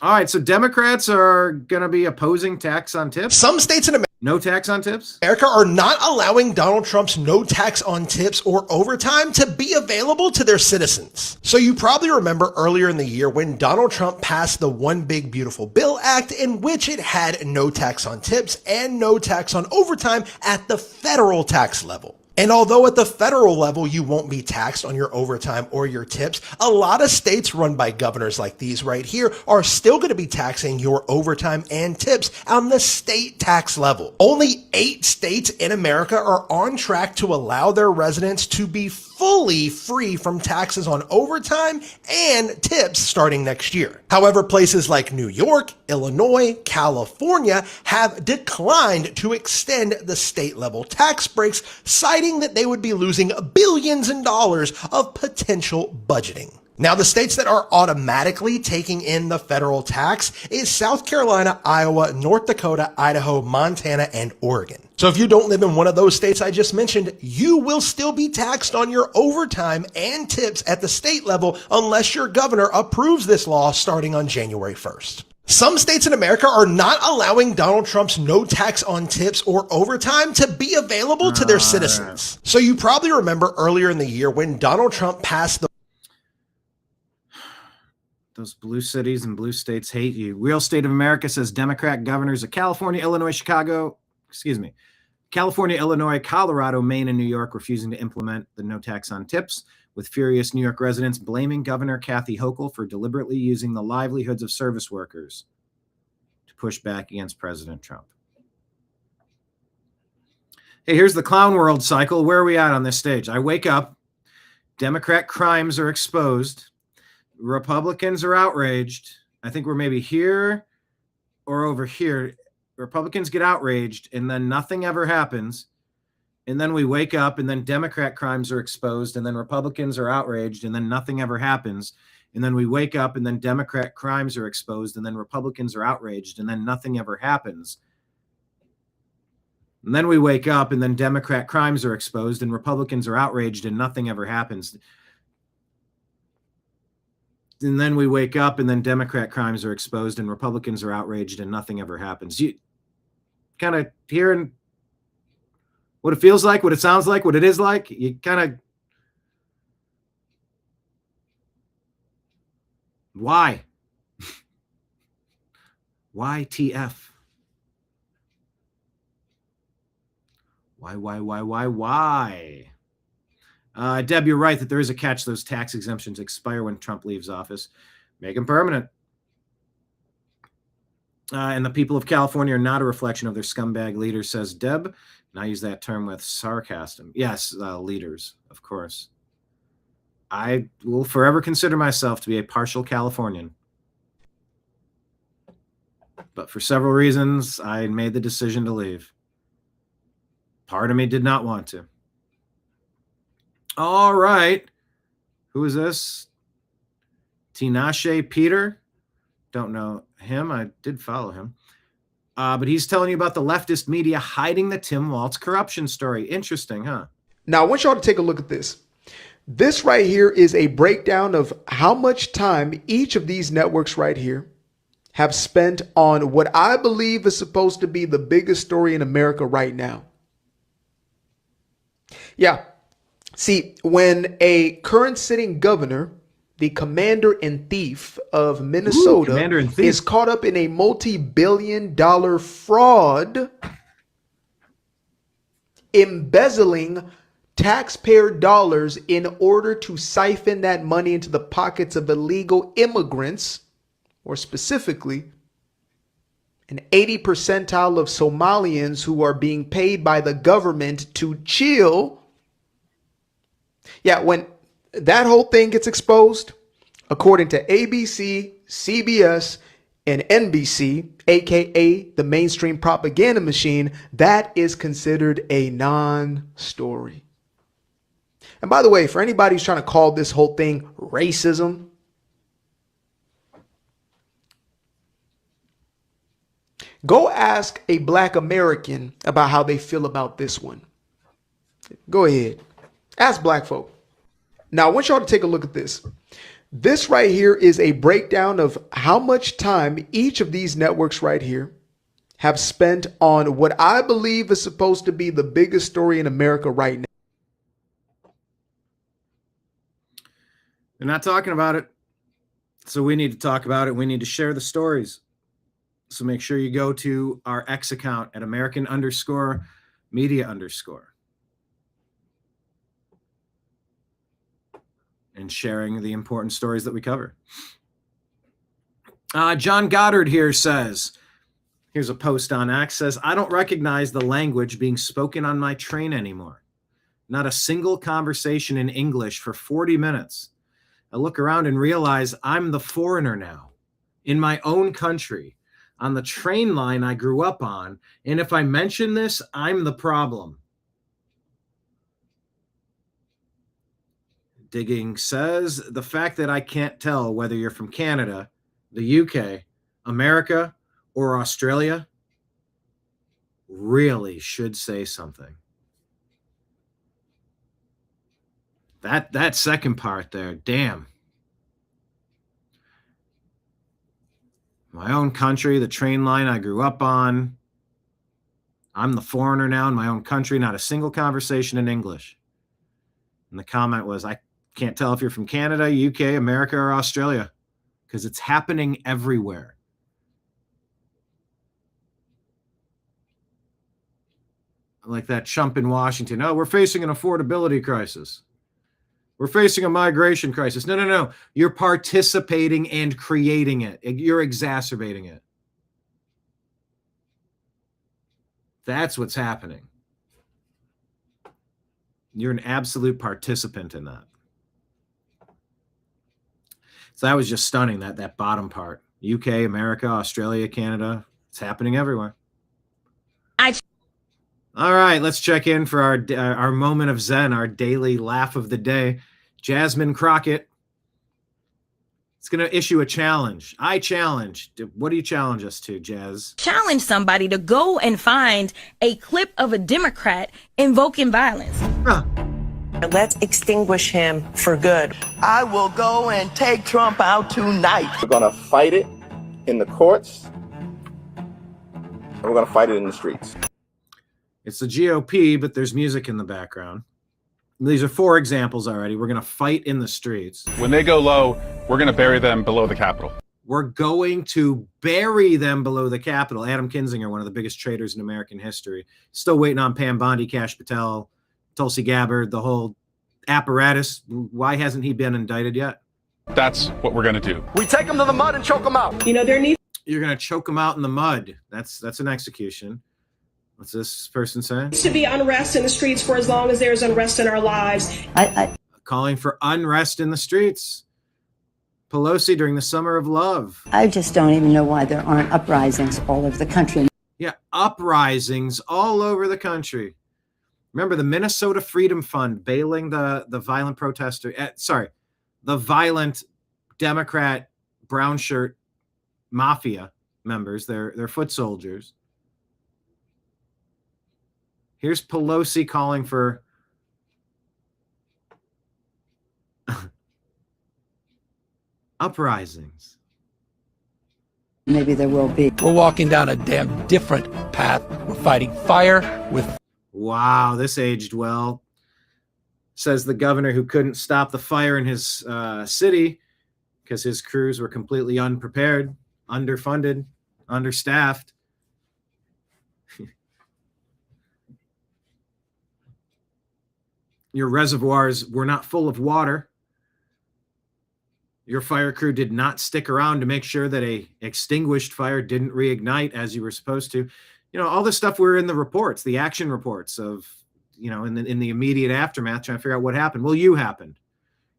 All right, so Democrats are going to be opposing tax on tips? Some states in America, no tax on tips? are not allowing Donald Trump's no tax on tips or overtime to be available to their citizens. So you probably remember earlier in the year when Donald Trump passed the One Big Beautiful Bill Act, in which it had no tax on tips and no tax on overtime at the federal tax level. And although at the federal level you won't be taxed on your overtime or your tips, a lot of states run by governors like these right here are still going to be taxing your overtime and tips on the state tax level. Only 8 states in America are on track to allow their residents to be fully free from taxes on overtime and tips starting next year. However, places like New York, Illinois, California have declined to extend the state level tax breaks, citing that they would be losing billions in dollars of potential budgeting. Now, the states that are automatically taking in the federal tax is South Carolina, Iowa, North Dakota, Idaho, Montana, and Oregon. So if you don't live in one of those states I just mentioned, you will still be taxed on your overtime and tips at the state level unless your governor approves this law starting on January 1st. Some states in America are not allowing Donald Trump's no tax on tips or overtime to be available to their citizens. So you probably remember earlier in the year when Donald Trump passed the Those blue cities and blue states hate you. Real State of America says Democrat governors of California, Illinois, California, Illinois, Colorado, Maine, and New York refusing to implement the no tax on tips, with furious New York residents blaming Governor Kathy Hochul for deliberately using the livelihoods of service workers to push back against President Trump. Hey, here's the clown world cycle. Where are we at on this stage? I wake up, Democrat crimes are exposed, Republicans are outraged. I think we're maybe here or over here. Republicans get outraged, and then nothing ever happens. And then we wake up, and then Democrat crimes are exposed, and then Republicans are outraged, and then nothing ever happens. And then we wake up, and then Democrat crimes are exposed, and then Republicans are outraged, and then nothing ever happens. And then we wake up, and then Democrat crimes are exposed, and Republicans are outraged, and nothing ever happens. And then we wake up, and then Democrat crimes are exposed, and Republicans are outraged, and nothing ever happens. You kind of hearing what it feels like, what it sounds like, what it is like? You kind of... Why? Why TF? Why? Deb, you're right that there is a catch. Those tax exemptions expire when Trump leaves office. Make them permanent. And the people of California are not a reflection of their scumbag leaders, says Deb. And I use that term with sarcasm. Yes, leaders, of course. I will forever consider myself to be a partial Californian. But for several reasons, I made the decision to leave. Part of me did not want to. All right. Who is this? Tinashe Peter. Don't know him. I did follow him. But he's telling you about the leftist media hiding the Tim Walz corruption story. Interesting, huh? Now, I want y'all to take a look at this. This right here is a breakdown of how much time each of these networks right here have spent on what I believe is supposed to be the biggest story in America right now. Yeah. See, when a current sitting governor, the commander and thief of Minnesota, is caught up in a multi-billion-dollar fraud, embezzling taxpayer dollars in order to siphon that money into the pockets of illegal immigrants, or specifically, an 80 percentile of Somalians who are being paid by the government to chill. Yeah, when that whole thing gets exposed, according to ABC, CBS, and NBC, aka the mainstream propaganda machine, that is considered a non-story. And by the way, for anybody who's trying to call this whole thing racism, go ask a Black American about how they feel about this one. Go ahead. Ask Black folk. Now, I want y'all to take a look at this. This right here is a breakdown of how much time each of these networks right here have spent on what I believe is supposed to be the biggest story in America right now. They're not talking about it. So we need to talk about it. We need to share the stories. So make sure you go to our X account at American_media_. and sharing the important stories that we cover. John Goddard here says, here's a post on X, says, I don't recognize the language being spoken on my train anymore. Not a single conversation in English for 40 minutes. I look around and realize I'm the foreigner now in my own country on the train line I grew up on. And if I mention this, I'm the problem. Digging says, the fact that I can't tell whether you're from Canada, the UK, America, or Australia really should say something. That second part there, damn. My own country, the train line I grew up on. I'm the foreigner now in my own country, not a single conversation in English. And the comment was, I can't tell if you're from Canada, UK, America, or Australia, because it's happening everywhere. Like that chump in Washington. Oh, we're facing an affordability crisis. We're facing a migration crisis. No. You're participating and creating it. You're exacerbating it. That's what's happening. You're an absolute participant in that. So that was just stunning, that bottom part. UK, America, Australia, Canada. It's happening everywhere. All right, let's check in for our moment of Zen, our daily laugh of the day. Jasmine Crockett is going to issue a challenge. I challenge. What do you challenge us to, Jazz? Challenge somebody to go and find a clip of a Democrat invoking violence. Huh. Let's extinguish him for good. I will go and take Trump out tonight. We're going to fight it in the courts, and we're going to fight it in the streets. It's the GOP, but there's music in the background. These are 4 examples already. We're going to fight in the streets. When they go low, we're going to bury them below the Capitol. We're going to bury them below the Capitol. Adam Kinzinger, one of the biggest traitors in American history. Still waiting on Pam Bondi, Kash Patel, Tulsi Gabbard, the whole apparatus. Why hasn't he been indicted yet? That's what we're going to do. We take them to the mud and choke them out. You know, there needs... You're going to choke them out in the mud. That's an execution. What's this person saying? To be unrest in the streets for as long as there's unrest in our lives. Calling for unrest in the streets. Pelosi during the Summer of Love. I just don't even know why there aren't uprisings all over the country. Yeah, uprisings all over the country. Remember the Minnesota Freedom Fund bailing the violent protester. The violent Democrat brown shirt mafia members. They're foot soldiers. Here's Pelosi calling for uprisings. Maybe there will be. We're walking down a damn different path. We're fighting fire with... Wow, this aged well. Says the governor who couldn't stop the fire in his city because his crews were completely unprepared, underfunded, understaffed. Your reservoirs were not full of water. Your fire crew did not stick around to make sure that a extinguished fire didn't reignite as you were supposed to. You know, all this stuff we're in the reports, the action reports of, you know, in the immediate aftermath, trying to figure out what happened. Well, you happened.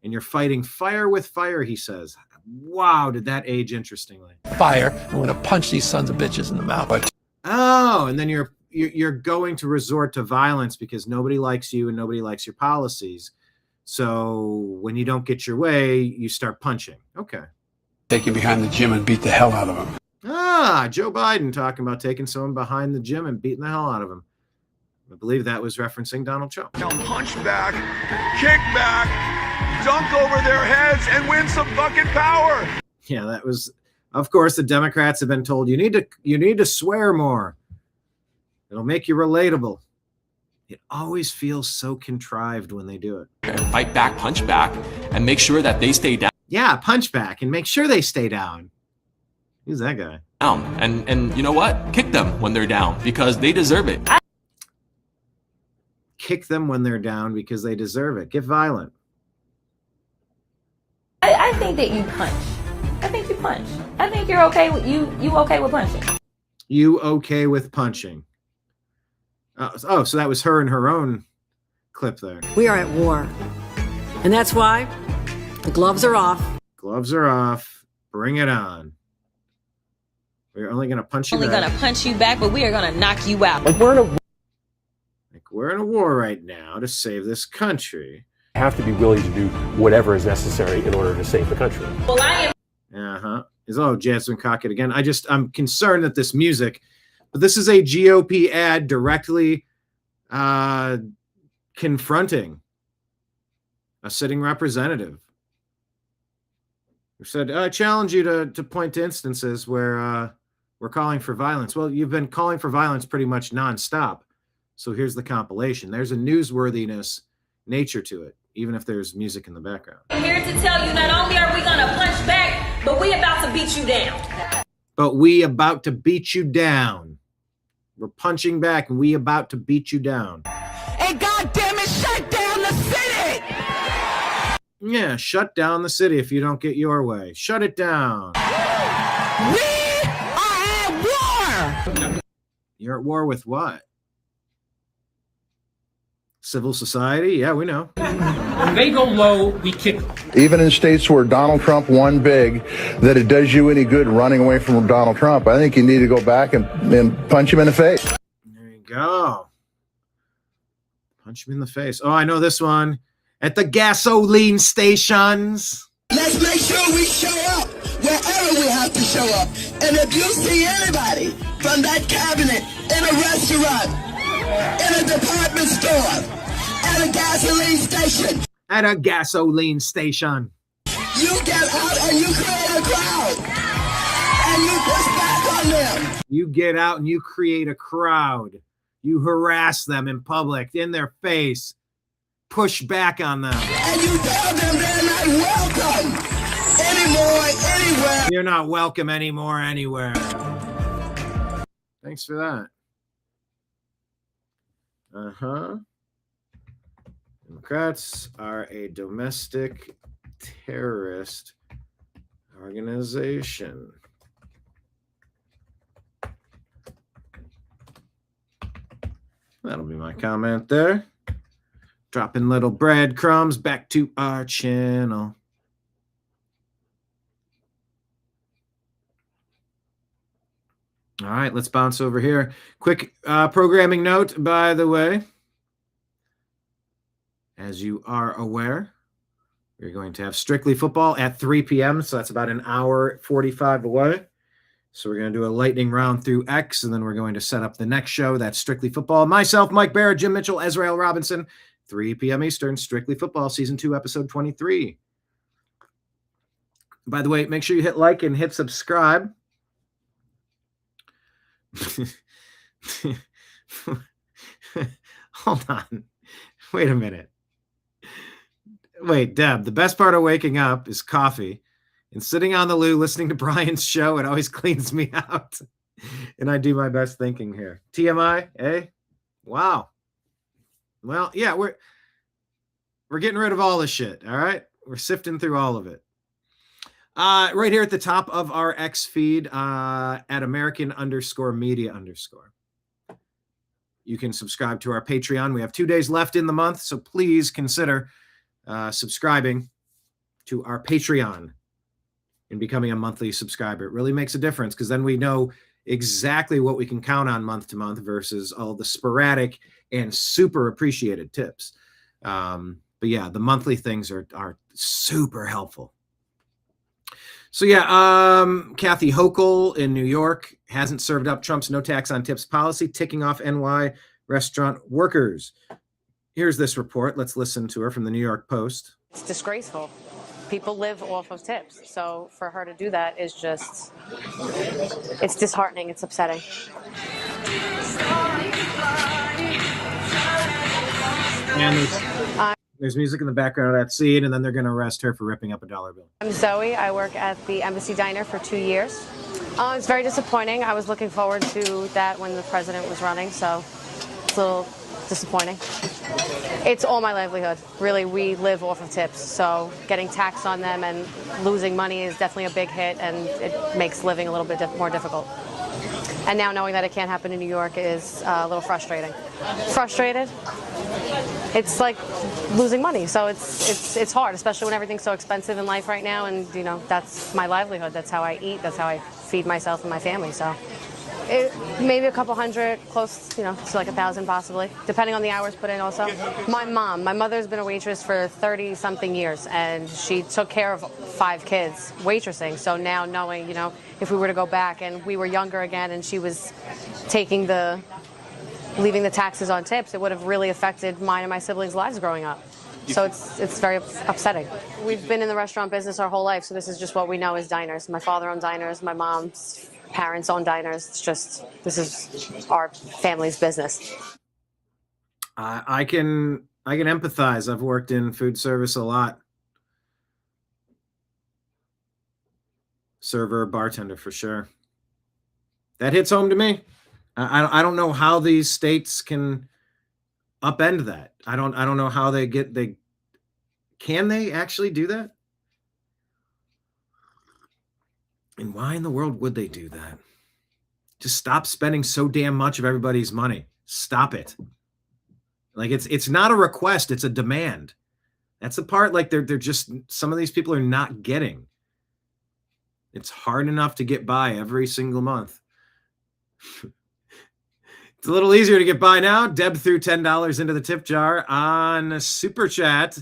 And you're fighting fire with fire, he says. Wow, did that age interestingly. Fire. I'm going to punch these sons of bitches in the mouth. Oh, and then you're going to resort to violence because nobody likes you and nobody likes your policies. So when you don't get your way, you start punching. Okay. Take him behind the gym and beat the hell out of him. Joe Biden talking about taking someone behind the gym and beating the hell out of him. I believe that was referencing Donald Trump. Now punch back, kick back, dunk over their heads, and win some fucking power. Yeah, that was, of course, the Democrats have been told you need to swear more. It'll make you relatable. It always feels so contrived when they do it. Fight back, punch back, and make sure that they stay down. Yeah, punch back and make sure they stay down. Who's that guy? And you know what? Kick them when they're down because they deserve it. Kick them when they're down because they deserve it. Get violent. think that you punch. I think you punch. I think you're okay with you okay with punching. You okay with punching? Oh, so that was her in her own clip there. We are at war. And that's why the gloves are off. Gloves are off. Bring it on. We're only going to punch you back. Only going to punch you back, but we are going to knock you out. We're in a war right now to save this country. Have to be willing to do whatever is necessary in order to save the country. Well, I am. Jasmine Crockett again. I'm concerned that this music, but this is a GOP ad directly confronting a sitting representative who said, I challenge you to point to instances where we're calling for violence. Well, you've been calling for violence pretty much nonstop. So here's the compilation. There's a newsworthiness nature to it, even if there's music in the background. I'm here to tell you, not only are we going to punch back, but we about to beat you down. We're punching back and we about to beat you down. And goddamn it, shut down the city! Yeah, shut down the city if you don't get your way. Shut it down. We are at war! You're at war with what? Civil society? Yeah, we know. When they go low, we kick them. Even in states where Donald Trump won big, that it does you any good running away from Donald Trump. I think you need to go back and punch him in the face. There you go. Punch him in the face. Oh, I know this one. At the gasoline stations. Let's make sure we show up wherever we have to show up. And if you see anybody from that cabinet in a restaurant, in a department store, at a gasoline station. At a gasoline station. You get out and you create a crowd. And you push back on them. You get out and you create a crowd. You harass them in public, in their face. Push back on them. And you tell them they're not welcome anymore, anywhere. You're not welcome anymore, anywhere. Thanks for that. Democrats are a domestic terrorist organization. That'll be my comment there. Dropping little breadcrumbs back to our channel. All right, let's bounce over here. Quick programming note, by the way. As you are aware, we're going to have Strictly Football at 3 p.m., so that's about an hour 45 away. So we're going to do a lightning round through X, and then we're going to set up the next show. That's Strictly Football. Myself, Mike Barrett, Jim Mitchell, Ezrael Robinson, 3 p.m. Eastern, Strictly Football, Season 2, Episode 23. By the way, make sure you hit like and hit subscribe. Hold on. Wait a minute. Wait, Deb, the best part of waking up is coffee and sitting on the loo listening to Brian's show. It always cleans me out. And I do my best thinking here. TMI, eh? Wow. Well, yeah, we're getting rid of all this shit, all right? We're sifting through all of it. Right here at the top of our X feed at American_media_. You can subscribe to our Patreon. We have 2 days left in the month, so please consider subscribing to our Patreon and becoming a monthly subscriber. It really makes a difference because then we know exactly what we can count on month to month versus all the sporadic and super appreciated tips. But yeah, the monthly things are super helpful. So yeah, Kathy Hochul in New York hasn't served up Trump's no tax on tips policy, ticking off NY restaurant workers. Here's this report. Let's listen to her from the New York Post. It's disgraceful. People live off of tips. So for her to do that is just, it's disheartening. It's upsetting. And there's music in the background of that scene, and then they're going to arrest her for ripping up a dollar bill. I'm Zoe. I work at the Embassy Diner for 2 years. It's very disappointing. I was looking forward to that when the president was running, so it's a little disappointing. It's all my livelihood. Really, we live off of tips, so getting taxed on them and losing money is definitely a big hit, and it makes living a little bit more difficult. And now knowing that it can't happen in New York is a little frustrating. Frustrated? It's like losing money, so it's hard, especially when everything's so expensive in life right now, and that's my livelihood. That's how I eat. That's how I feed myself and my family. So maybe a couple hundred, close, to like 1,000 possibly, depending on the hours put in also. My mother's been a waitress for 30-something years, and she took care of 5 kids waitressing. So now knowing, if we were to go back and we were younger again and she was leaving the taxes on tips, it would have really affected mine and my siblings' lives growing up. So it's very upsetting. We've been in the restaurant business our whole life, so this is just what we know as diners. My father owned diners, my mom's parents own diners. This is our family's business. I can empathize. I've worked in food service a lot. Server, bartender for sure. That hits home to me. I don't know how these states can upend that. I don't know how can they actually do that? And why in the world would they do that? Just stop spending so damn much of everybody's money. Stop it. Like it's not a request, it's a demand. That's the part like they're just, some of these people are not getting. It's hard enough to get by every single month. It's a little easier to get by now. Deb threw $10 into the tip jar on Super Chat,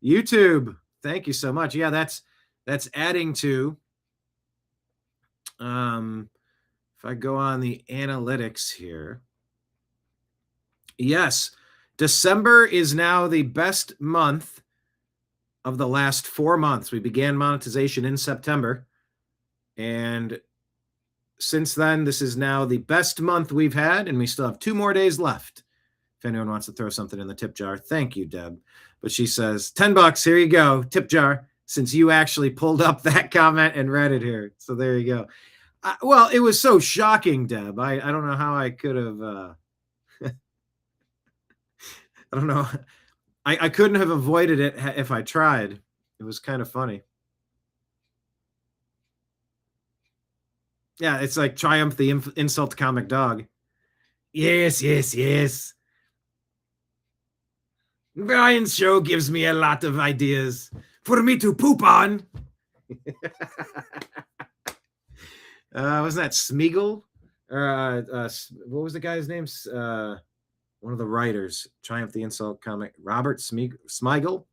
YouTube. Thank you so much. Yeah, that's adding to. If I go on the analytics here, yes, December is now the best month of the last 4 months. We began monetization in September, and since then, this is now the best month we've had, and we still have 2 more days left. If anyone wants to throw something in the tip jar, thank you, Deb. But she says, $10, here you go, tip jar, since you actually pulled up that comment and read it here. So there you go. Well, it was so shocking, Deb. I don't know how I could have. I don't know. I couldn't have avoided it if I tried. It was kind of funny. Yeah, it's like Triumph the insult comic dog. Yes, yes, yes. Brian's show gives me a lot of ideas for me to poop on. Wasn't that Smeagol? What was the guy's name? One of the writers, Triumph the Insult comic, Robert Smigel.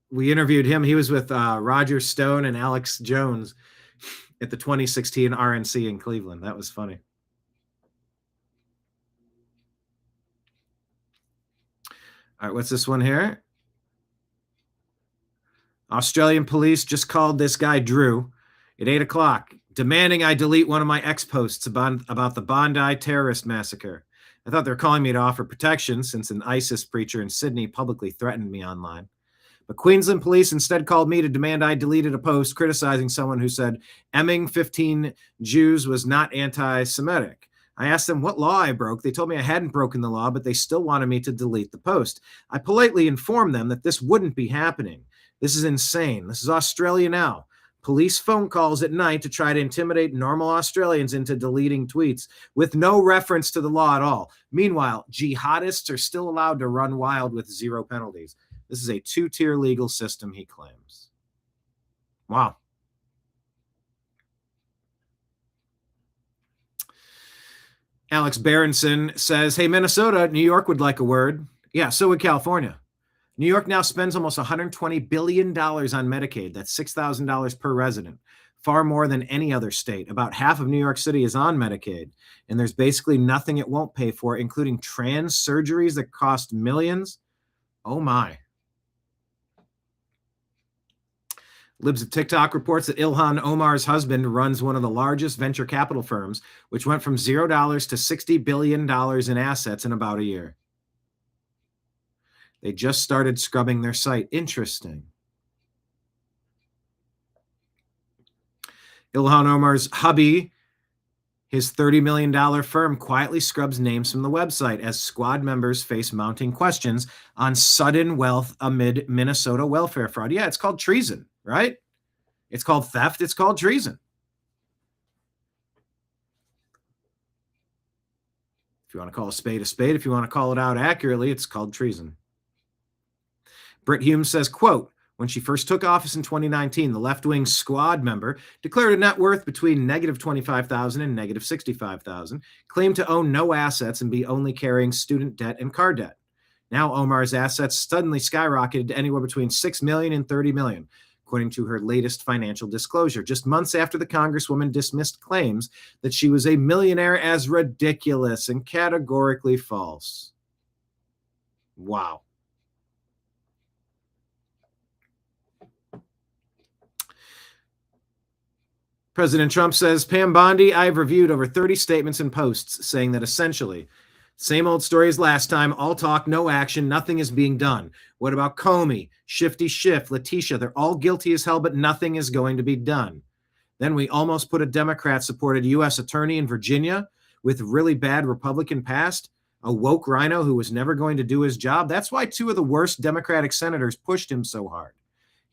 We interviewed him. He was with Roger Stone and Alex Jones at the 2016 RNC in Cleveland. That was funny. All right, what's this one here? Australian police just called this guy Drew at 8 o'clock, demanding I delete one of my ex-posts about the Bondi terrorist massacre. I thought they were calling me to offer protection since an ISIS preacher in Sydney publicly threatened me online. But Queensland police instead called me to demand I deleted a post criticizing someone who said emming 15 Jews was not anti-Semitic. I asked them what law I broke. They told me I hadn't broken the law, but they still wanted me to delete the post. I politely informed them that this wouldn't be happening. This is insane. This is Australia now. Police phone calls at night to try to intimidate normal Australians into deleting tweets with no reference to the law at all. Meanwhile, jihadists are still allowed to run wild with 0 penalties. This is a 2-tier legal system, he claims. Wow. Alex Berenson says, hey, Minnesota, New York would like a word. Yeah, so would California. New York now spends almost $120 billion on Medicaid. That's $6,000 per resident, far more than any other state. About half of New York City is on Medicaid, and there's basically nothing it won't pay for, including trans surgeries that cost millions. Oh, my. Libs of TikTok reports that Ilhan Omar's husband runs one of the largest venture capital firms, which went from $0 to $60 billion in assets in about a year. They just started scrubbing their site. Interesting. Ilhan Omar's hubby His $30 million firm quietly scrubs names from the website as squad members face mounting questions on sudden wealth amid Minnesota welfare fraud. Yeah, it's called treason, right? It's called theft. It's called treason. If you want to call a spade, if you want to call it out accurately, it's called treason. Britt Hume says, quote, when she first took office in 2019, the left-wing squad member declared a net worth between negative $25,000 and negative $65,000, claimed to own no assets and be only carrying student debt and car debt. Now Omar's assets suddenly skyrocketed to anywhere between $6 million and $30 million, according to her latest financial disclosure, just months after the Congresswoman dismissed claims that she was a millionaire as ridiculous and categorically false. Wow. President Trump says, Pam Bondi, I have reviewed over 30 statements and posts saying that essentially, same old story as last time, all talk, no action, nothing is being done. What about Comey, Shifty Schiff, Letitia? They're all guilty as hell, but nothing is going to be done. Then we almost put a Democrat-supported U.S. attorney in Virginia with really bad Republican past, a woke rhino who was never going to do his job. That's why two of the worst Democratic senators pushed him so hard.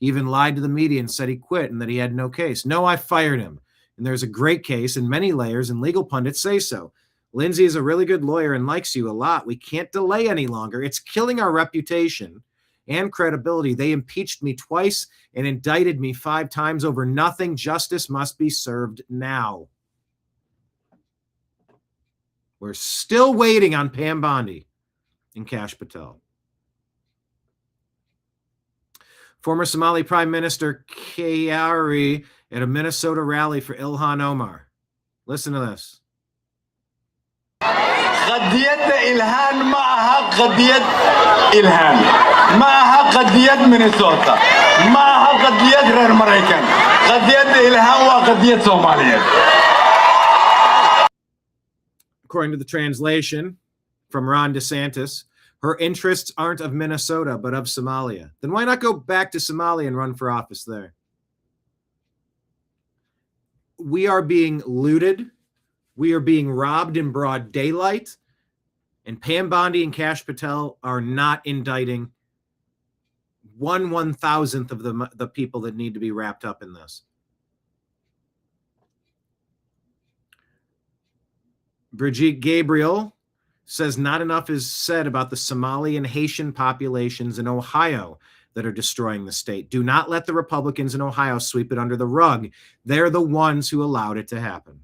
He even lied to the media and said he quit and that he had no case. No, I fired him. And there's a great case and many layers, and legal pundits say so. Lindsay is a really good lawyer and likes you a lot. We can't delay any longer. It's killing our reputation and credibility. They impeached me twice and indicted me 5 times over nothing. Justice must be served now. We're still waiting on Pam Bondi and Kash Patel. Former Somali Prime Minister Kayari at a Minnesota rally for Ilhan Omar. Listen to this. قضيتنا إلهام معها قضية إلهام معها قضية مينيسوتا معها قضية غير مريكان قضية إلهام وقضية صومالية. According to the translation from Ron DeSantis, her interests aren't of Minnesota, but of Somalia. Then why not go back to Somalia and run for office there? We are being looted. We are being robbed in broad daylight. And Pam Bondi and Kash Patel are not indicting 1/1000th of the people that need to be wrapped up in this. Brigitte Gabriel says not enough is said about the Somali and Haitian populations in Ohio that are destroying the state. Do not let the Republicans in Ohio sweep it under the rug. They're the ones who allowed it to happen.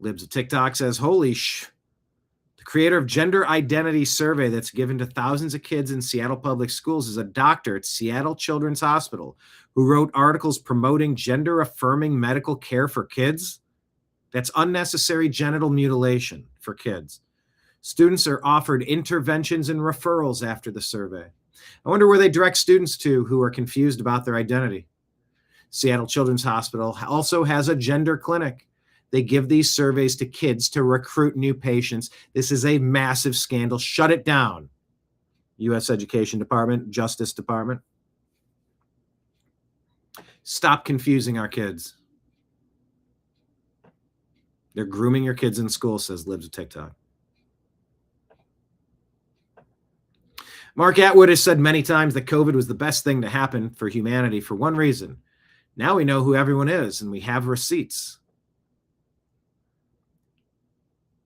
Libs of TikTok says, holy sh. The creator of Gender Identity Survey that's given to thousands of kids in Seattle public schools is a doctor at Seattle Children's Hospital who wrote articles promoting gender-affirming medical care for kids. That's unnecessary genital mutilation for kids. Students are offered interventions and referrals after the survey. I wonder where they direct students to who are confused about their identity. Seattle Children's Hospital also has a gender clinic. They give these surveys to kids to recruit new patients. This is a massive scandal. Shut it down. U.S. Education Department, Justice Department. Stop confusing our kids. They're grooming your kids in school, says Libs of TikTok. Mark Atwood has said many times that COVID was the best thing to happen for humanity for one reason. Now we know who everyone is, and we have receipts.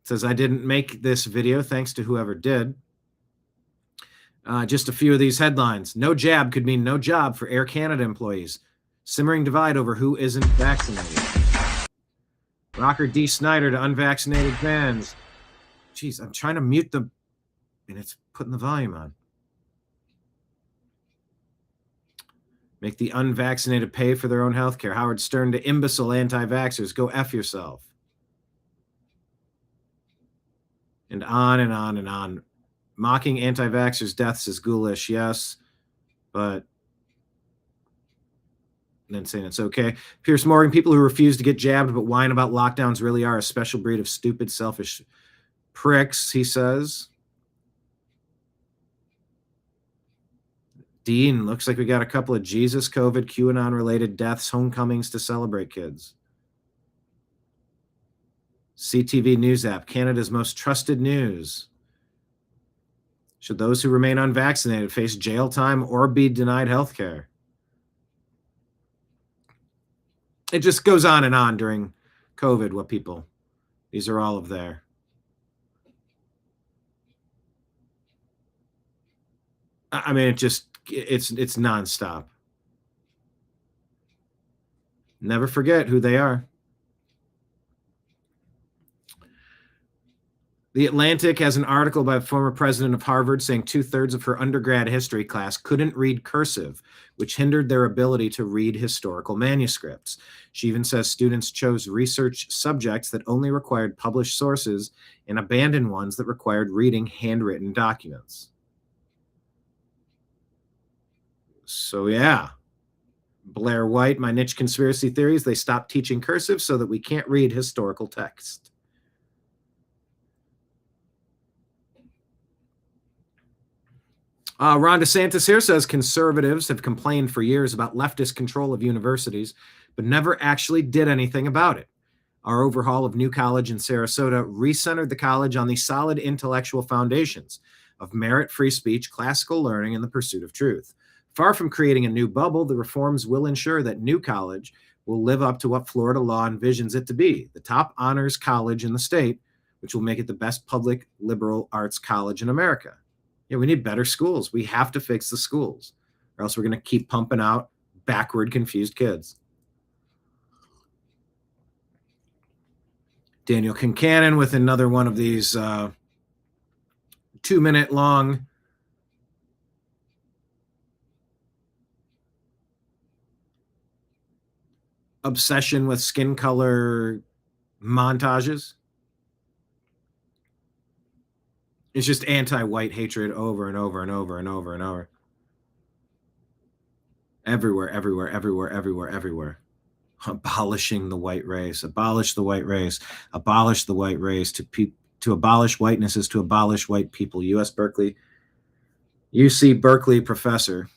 It says, I didn't make this video, thanks to whoever did. Just a few of these headlines. No jab could mean no job for Air Canada employees. Simmering divide over who isn't vaccinated. Rocker D. Snyder to unvaccinated fans. Jeez, I'm trying to mute them, and it's putting the volume on. Make the unvaccinated pay for their own health care. Howard Stern to imbecile anti-vaxxers. Go F yourself. And on and on and on. Mocking anti-vaxxers' deaths is ghoulish, yes, but then saying it's okay. Pierce Morgan, people who refuse to get jabbed but whine about lockdowns really are a special breed of stupid, selfish pricks, he says. Dean, looks like we got a couple of Jesus, COVID, QAnon-related deaths, homecomings to celebrate kids. CTV News app, Canada's most trusted news. Should those who remain unvaccinated face jail time or be denied health care? It just goes on and on during COVID, what people, these are all of there. I mean, it's nonstop. Never forget who they are. The Atlantic has an article by a former president of Harvard saying 2/3 of her undergrad history class couldn't read cursive, which hindered their ability to read historical manuscripts. She even says students chose research subjects that only required published sources and abandoned ones that required reading handwritten documents. So yeah, Blair White, my niche conspiracy theories, they stopped teaching cursive so that we can't read historical text. Ron DeSantis here says conservatives have complained for years about leftist control of universities, but never actually did anything about it. Our overhaul of New College in Sarasota recentered the college on the solid intellectual foundations of merit, free speech, classical learning, and the pursuit of truth. Far from creating a new bubble, the reforms will ensure that New College will live up to what Florida law envisions it to be, the top honors college in the state, which will make it the best public liberal arts college in America. Yeah, we need better schools. We have to fix the schools, or else we're going to keep pumping out backward, confused kids. Daniel Kincannon with another one of these 2-minute long obsession with skin color montages. It's just anti-white hatred over and over and over and over and over. Everywhere, everywhere, everywhere, everywhere, everywhere. Abolishing the white race. Abolish the white race. Abolish the white race. To abolish whiteness is to abolish white people. UC Berkeley professor,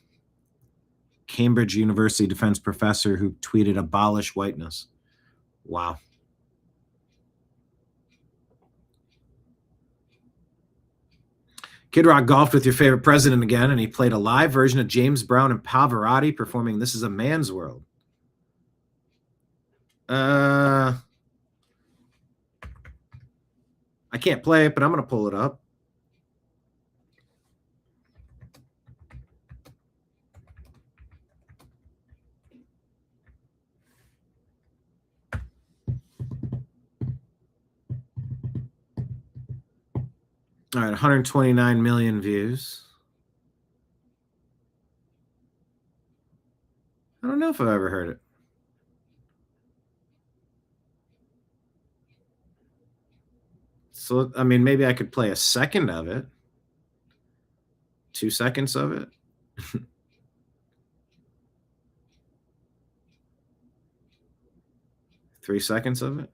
Cambridge University defense professor who tweeted abolish whiteness. Wow. Kid Rock golfed with your favorite president again, and he played a live version of James Brown and Pavarotti performing This Is a Man's World. I can't play it, but I'm going to pull it up. All right, 129 million views. I don't know if I've ever heard it. So, I mean, maybe I could play a second of it. 2 seconds of it. 3 seconds of it.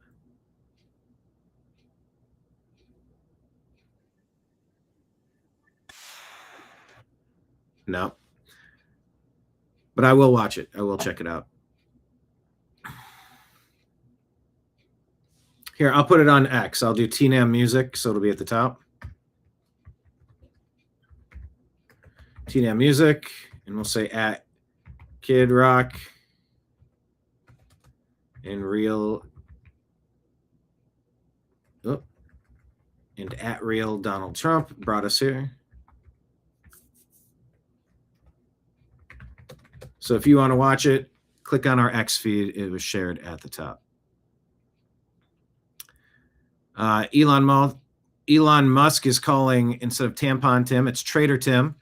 No. But I will watch it. I will check it out. Here, I'll put it on X. I'll do TNAM music, so it'll be at the top. TNAM music, and we'll say at Kid Rock and real. Oh, and at real Donald Trump brought us here. So if you want to watch it, click on our X feed. It was shared at the top. Elon Musk is calling, instead of Tampon Tim, it's Traitor Tim.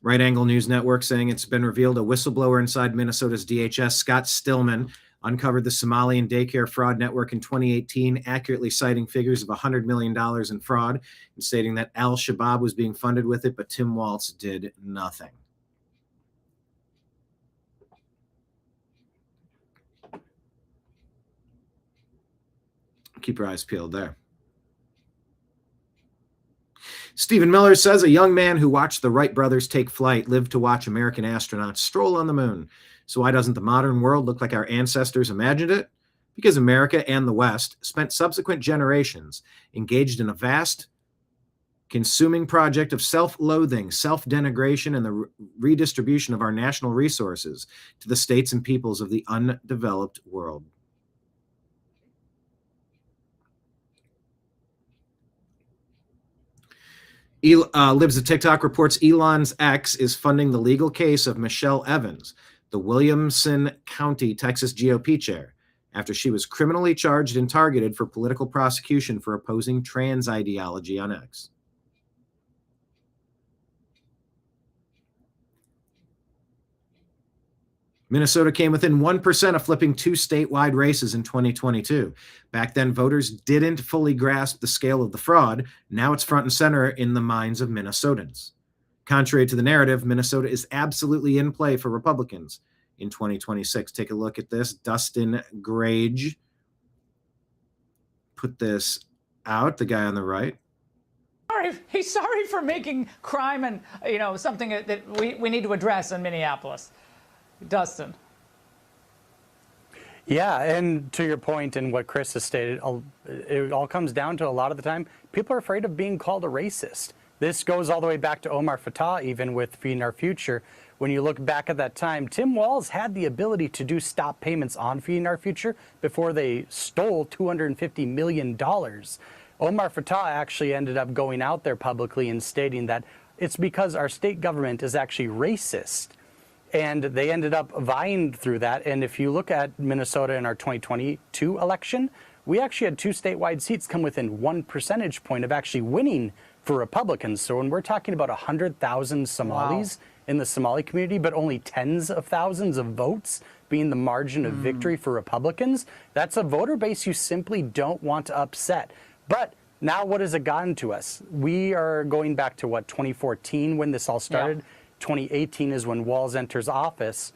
Right Angle News Network saying it's been revealed a whistleblower inside Minnesota's DHS, Scott Stillman, uncovered the Somali and daycare fraud network in 2018, accurately citing figures of $100 million in fraud and stating that Al-Shabaab was being funded with it, but Tim Waltz did nothing. Keep your eyes peeled there. Stephen Miller says a young man who watched the Wright brothers take flight lived to watch American astronauts stroll on the moon. So why doesn't the modern world look like our ancestors imagined it? because America and the West spent subsequent generations engaged in a vast consuming project of self-loathing, self-denigration, and the redistribution of our national resources to the states and peoples of the undeveloped world. Libs of TikTok reports Elon's ex is funding the legal case of Michelle Evans, the Williamson County, Texas GOP chair, after she was criminally charged and targeted for political prosecution for opposing trans ideology on X. Minnesota came within 1% of flipping 2 statewide races in 2022. Back then, voters didn't fully grasp the scale of the fraud. Now it's front and center in the minds of Minnesotans. Contrary to the narrative, Minnesota is absolutely in play for Republicans in 2026. Take a look at this. Dustin Grage put this out, the guy on the right. He's sorry for making crime and, something that we need to address in Minneapolis. Dustin. Yeah, and to your point and what Chris has stated, it all comes down to a lot of the time, people are afraid of being called a racist. This goes all the way back to Omar Fattah, even with Feeding Our Future. When you look back at that time, Tim Walz had the ability to do stop payments on Feeding Our Future before they stole $250 million. Omar Fattah actually ended up going out there publicly and stating that it's because our state government is actually racist. And they ended up vying through that. And if you look at Minnesota in our 2022 election, we actually had 2 statewide seats come within 1 percentage point of actually winning for Republicans. So when we're talking about 100,000 Somalis in the Somali community, but only tens of thousands of votes being the margin of victory for Republicans, that's a voter base you simply don't want to upset. But now what has it gotten to us? We are going back to, 2014 when this all started? Yeah. 2018 is when Walz enters office.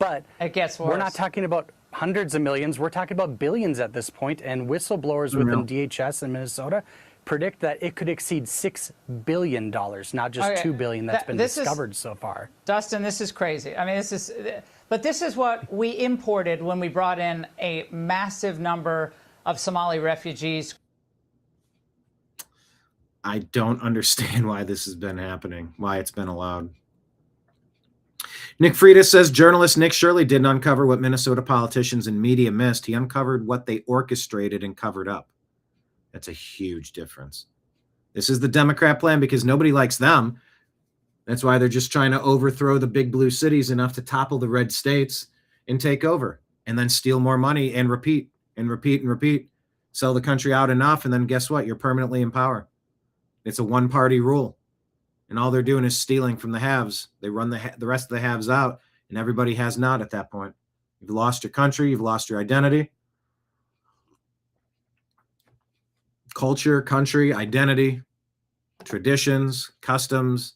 But it gets worse. We're not talking about hundreds of millions. We're talking about billions at this point. And whistleblowers within DHS in Minnesota predict that it could exceed $6 billion, not just $2 billion that's been discovered so far. Dustin, this is crazy. I mean, this is what we imported when we brought in a massive number of Somali refugees. I don't understand why this has been happening, why it's been allowed. Nick Frieda says journalist Nick Shirley didn't uncover what Minnesota politicians and media missed. He uncovered what they orchestrated and covered up. That's a huge difference. This is the Democrat plan because nobody likes them. That's why they're just trying to overthrow the big blue cities enough to topple the red states and take over and then steal more money and repeat and repeat and repeat. Sell the country out enough, and then guess what? You're permanently in power. It's a one-party rule, and all they're doing is stealing from the haves. They run the rest of the haves out, and everybody has not at that point. You've lost your country. You've lost your identity. Culture, country, identity, traditions, customs.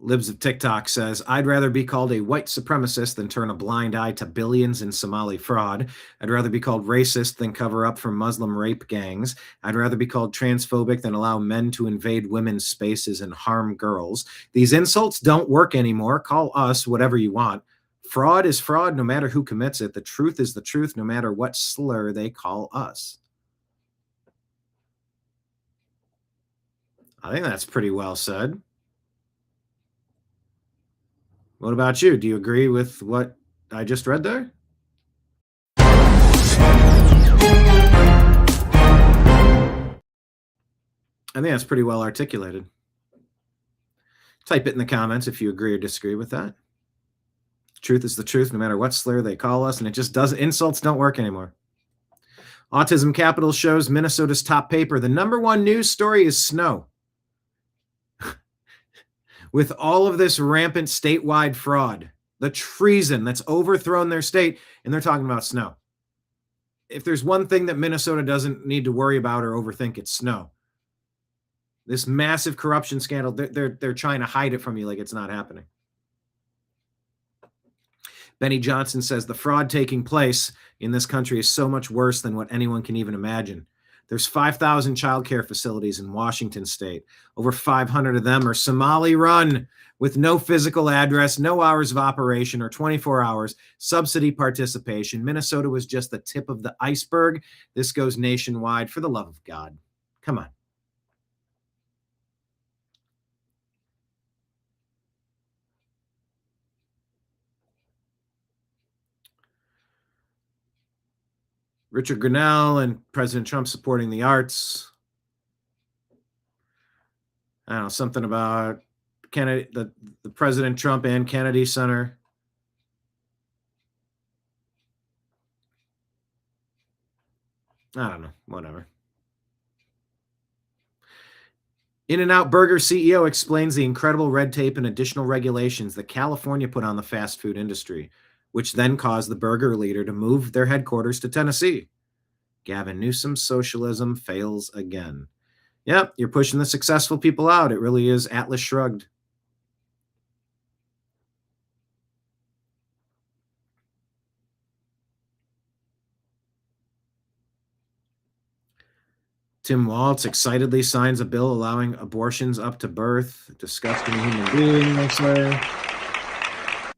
Libs of TikTok says, I'd rather be called a white supremacist than turn a blind eye to billions in Somali fraud. I'd rather be called racist than cover up for Muslim rape gangs. I'd rather be called transphobic than allow men to invade women's spaces and harm girls. These insults don't work anymore. Call us whatever you want. Fraud is fraud no matter who commits it. The truth is the truth no matter what slur they call us. I think that's pretty well said. What about you? Do you agree with what I just read there? I think that's pretty well articulated. Type it in the comments if you agree or disagree with that. Truth is the truth, no matter what slur they call us, and it just doesn't. Insults don't work anymore. Autism Capital shows Minnesota's top paper. The #1 news story is snow. With all of this rampant statewide fraud, the treason that's overthrown their state, and they're talking about snow. If there's one thing that Minnesota doesn't need to worry about or overthink, it's snow. This massive corruption scandal, they're trying to hide it from you like it's not happening. Benny Johnson says the fraud taking place in this country is so much worse than what anyone can even imagine. There's 5,000 child care facilities in Washington state. Over 500 of them are Somali run with no physical address, no hours of operation or 24 hours, subsidy participation. Minnesota was just the tip of the iceberg. This goes nationwide, for the love of God. Come on. Richard Grinnell and President Trump supporting the arts. I don't know, something about Kennedy, the President Trump and Kennedy Center. I don't know, whatever. In-N-Out Burger CEO explains the incredible red tape and additional regulations that California put on the fast food industry, which then caused the burger leader to move their headquarters to Tennessee. Gavin Newsom's socialism fails again. Yep, you're pushing the successful people out. It really is Atlas Shrugged. Tim Walz excitedly signs a bill allowing abortions up to birth. Disgusting human being, they say.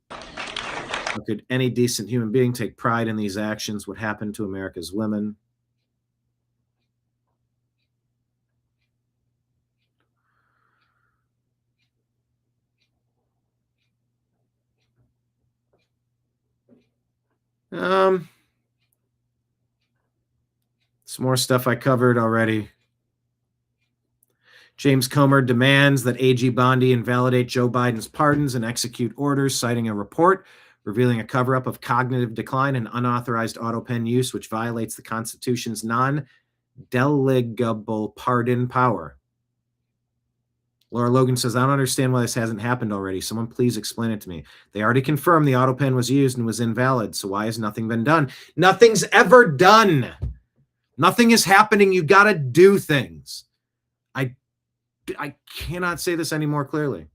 How could any decent human being take pride in these actions? What happened to America's women? Some more stuff I covered already. James Comer demands that AG Bondi invalidate Joe Biden's pardons and execute orders, citing a report revealing a cover-up of cognitive decline and unauthorized auto pen use, which violates the Constitution's non-delegable pardon power. Laura Logan says, I don't understand why this hasn't happened already. Someone please explain it to me. They already confirmed the auto pen was used and was invalid, so why has nothing been done? Nothing's ever done. Nothing is happening. You got to do things. I cannot say this any more clearly.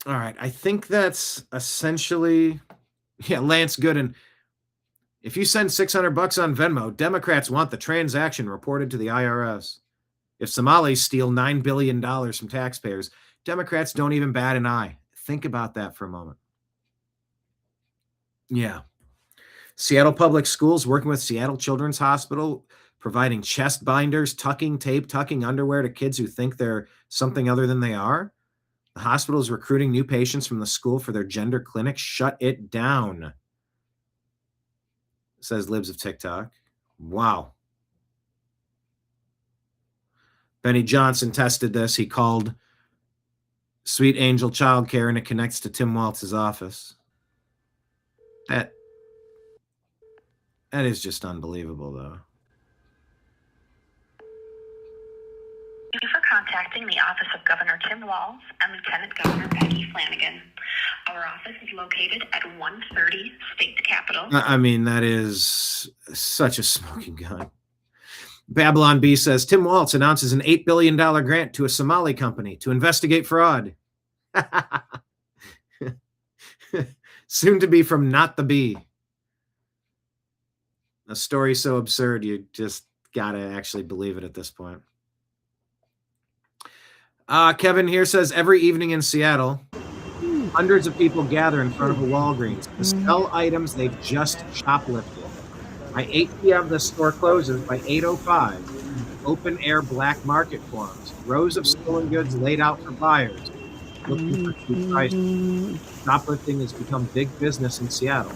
All right. I think that's essentially, Lance Gooden. If you send $600 on Venmo, Democrats want the transaction reported to the IRS. If Somalis steal $9 billion from taxpayers, Democrats don't even bat an eye. Think about that for a moment. Yeah. Seattle Public Schools working with Seattle Children's Hospital, providing chest binders, tucking tape, tucking underwear to kids who think they're something other than they are. The hospital is recruiting new patients from the school for their gender clinic. Shut it down, says Libs of TikTok. Wow. Benny Johnson tested this. He called Sweet Angel Childcare, and it connects to Tim Walz's office. That is just unbelievable, though. Thank you for contacting the office of Governor Tim Walz and Lieutenant Governor Peggy Flanagan. Our office is located at 130 State Capitol. I mean, that is such a smoking gun. Babylon B says, Tim Walz announces an $8 billion grant to a Somali company to investigate fraud. Soon to be from Not the Bee. A story so absurd, you just got to actually believe it at this point. Kevin here says, every evening in Seattle, hundreds of people gather in front of a Walgreens to sell items they've just shoplifted. By 8 p.m., the store closes. By 8:05, open-air black market forms. Rows of stolen goods laid out for buyers looking for cheap prices. Shoplifting has become big business in Seattle.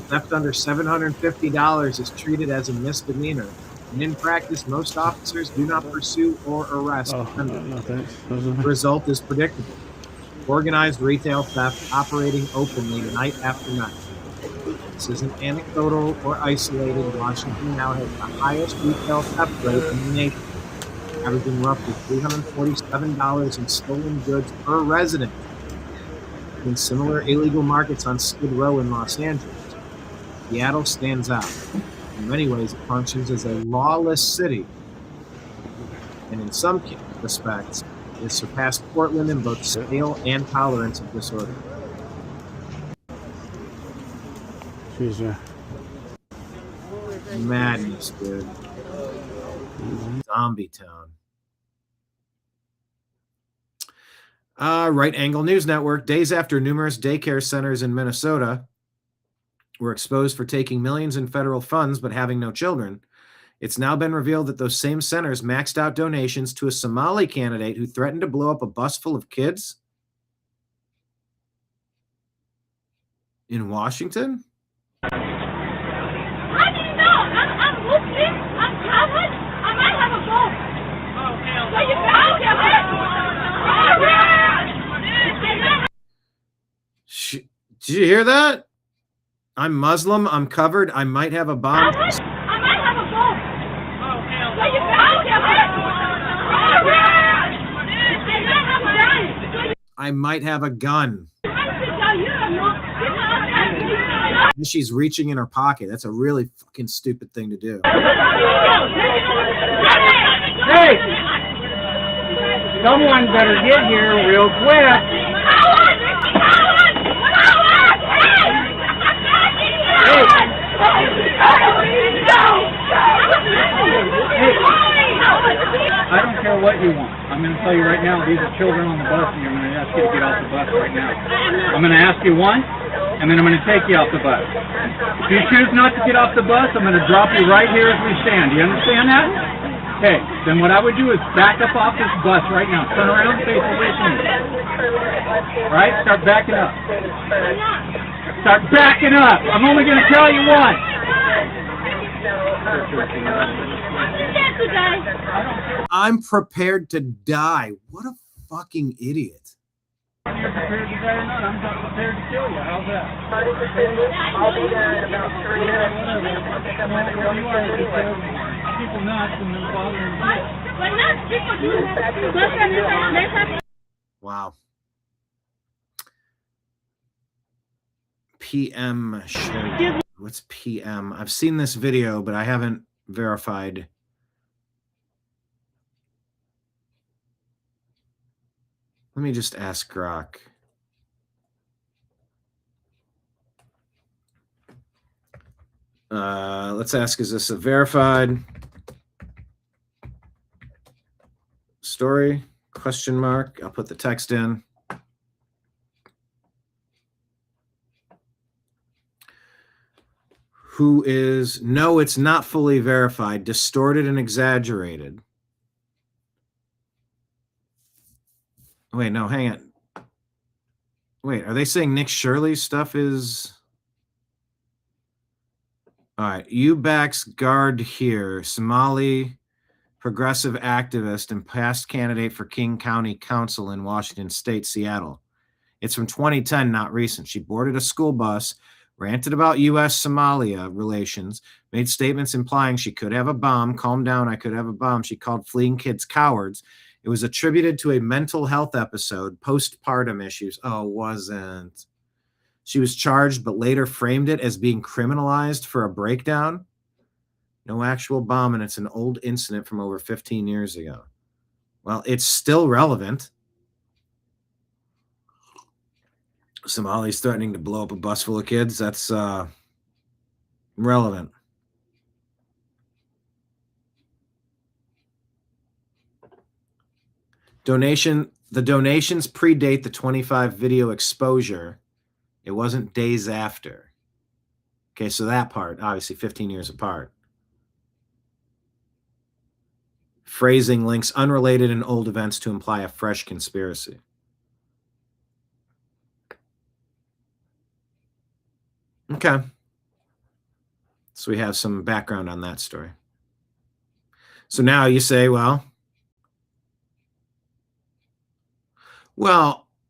Theft under $750 is treated as a misdemeanor. And in practice, most officers do not pursue or arrest offenders. The result is predictable. Organized retail theft operating openly night after night. This isn't anecdotal or isolated. Washington now has the highest retail theft rate in the nation, averaging roughly $347 in stolen goods per resident. In similar illegal markets on Skid Row in Los Angeles, Seattle stands out. In many ways, it functions as a lawless city, and in some respects, it has surpassed Portland in both scale and tolerance of disorder. Madness, dude. Zombie town. Right Angle News Network. Days after numerous daycare centers in Minnesota were exposed for taking millions in federal funds but having no children, it's now been revealed that those same centers maxed out donations to a Somali candidate who threatened to blow up a bus full of kids in Washington. I didn't know. I'm Muslim. I'm covered. I might have a boat. So you found it. Did you hear that? I'm Muslim. I'm covered. I might have a bomb. I might have a boat. So you found it. I might have a gun. She's reaching in her pocket. That's a really fucking stupid thing to do. Hey! Someone better get here real quick. I don't care what you want. I'm going to tell you right now, these are children on the bus, and I'm going to ask you to get off the bus right now. I'm going to ask you once, and then I'm going to take you off the bus. If you choose not to get off the bus, I'm going to drop you right here as we stand. Do you understand that? Okay, then what I would do is back up off this bus right now. Turn around, face away from me. All right, start backing up. Start backing up. I'm only going to tell you once. I'm prepared to die. What a fucking idiot. You're prepared to die or not, I'm not prepared to kill you. How's that? I'll be there in about 3 minutes. People nuts and they're bothering you. Wow. PM show. What's PM? I've seen this video, but I haven't verified. Let me just ask Grok. Let's ask, is this a verified story? Question mark. I'll put the text in. Who is, no, it's not fully verified, distorted and exaggerated. Wait, no, hang on. Wait, are they saying Nick Shirley's stuff is... All right, UBAC's guard here, Somali progressive activist and past candidate for King County Council in Washington State, Seattle. It's from 2010, not recent. She boarded a school bus, ranted about U.S.-Somalia relations, made statements implying she could have a bomb. Calm down, I could have a bomb. She called fleeing kids cowards. It was attributed to a mental health episode, postpartum issues. Oh, it wasn't. She was charged, but later framed it as being criminalized for a breakdown. No actual bomb, and it's an old incident from over 15 years ago. Well, it's still relevant. Somali's threatening to blow up a bus full of kids. That's relevant. The donations predate the 25 video exposure. It wasn't days after. Okay, so that part, obviously 15 years apart. Phrasing links unrelated and old events to imply a fresh conspiracy. Okay. So we have some background on that story. So now you say, well,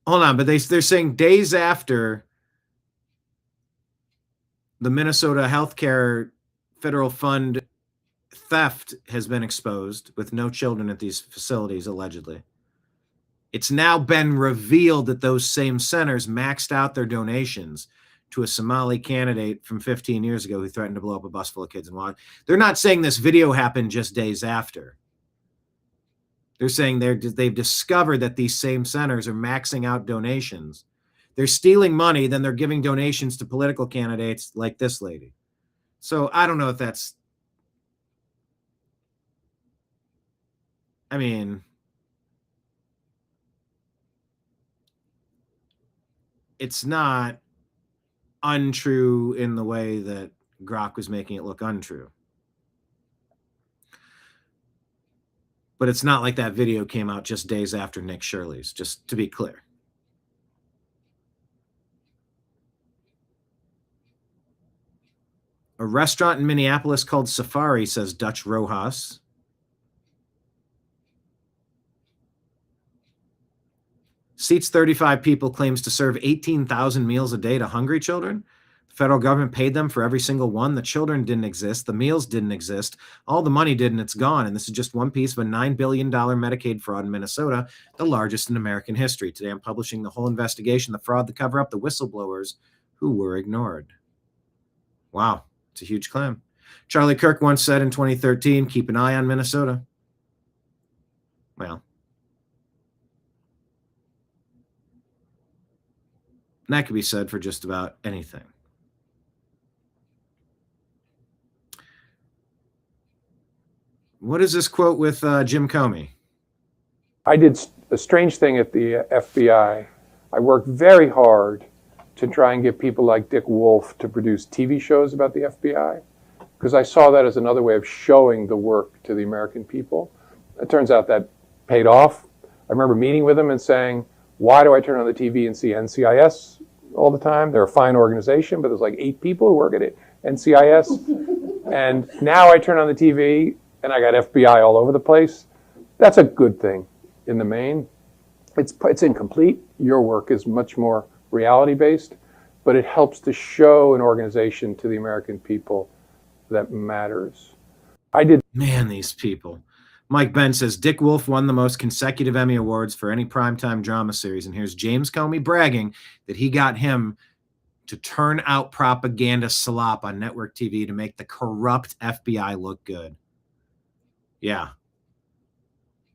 hold on, but they're saying days after the Minnesota healthcare federal fund theft has been exposed with no children at these facilities, allegedly. It's now been revealed that those same centers maxed out their donations to a Somali candidate from 15 years ago who threatened to blow up a bus full of kids in Washington. They're not saying this video happened just days after. They're saying they've discovered that these same centers are maxing out donations They're stealing money, then they're giving donations to political candidates like this lady. So I don't know if that's, I mean, it's not untrue in the way that Grok was making it look untrue. But it's not like that video came out just days after Nick Shirley's, just to be clear. A restaurant in Minneapolis called Safari, says Dutch Rojas. Seats 35 people, claims to serve 18,000 meals a day to hungry children. The federal government paid them for every single one. The children didn't exist. The meals didn't exist. All the money did, and it's gone. And this is just one piece of a $9 billion Medicaid fraud in Minnesota, the largest in American history. Today, I'm publishing the whole investigation, the fraud, the cover-up, the whistleblowers who were ignored. Wow, it's a huge claim. Charlie Kirk once said in 2013, keep an eye on Minnesota. Well, that could be said for just about anything. What is this quote with Jim Comey? I did a strange thing at the FBI. I worked very hard to try and get people like Dick Wolf to produce TV shows about the FBI, because I saw that as another way of showing the work to the American people. It turns out that paid off. I remember meeting with him and saying, why do I turn on the TV and see NCIS all the time? They're a fine organization, but there's like 8 people who work at it, NCIS. And now I turn on the TV and I got FBI all over the place. That's a good thing in the main. It's incomplete. Your work is much more reality-based, but it helps to show an organization to the American people that matters. Man, these people. Mike Ben says, Dick Wolf won the most consecutive Emmy Awards for any primetime drama series. And here's James Comey bragging that he got him to turn out propaganda slop on network TV to make the corrupt FBI look good. Yeah.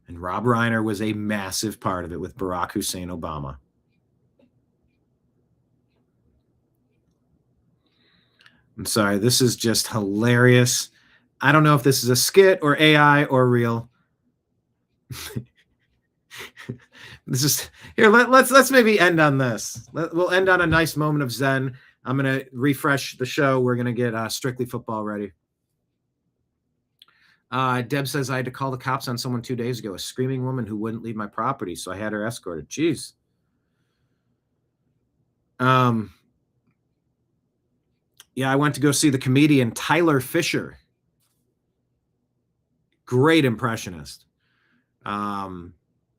And Rob Reiner was a massive part of it with Barack Hussein Obama. I'm sorry, this is just hilarious. I don't know if this is a skit or AI or real. This is here. Let's maybe end on this. We'll end on a nice moment of Zen. I'm gonna refresh the show. We're gonna get Strictly Football ready. Deb says I had to call the cops on someone 2 days ago. A screaming woman who wouldn't leave my property, so I had her escorted. Jeez. Yeah, I went to go see the comedian Tyler Fisher. Great impressionist. On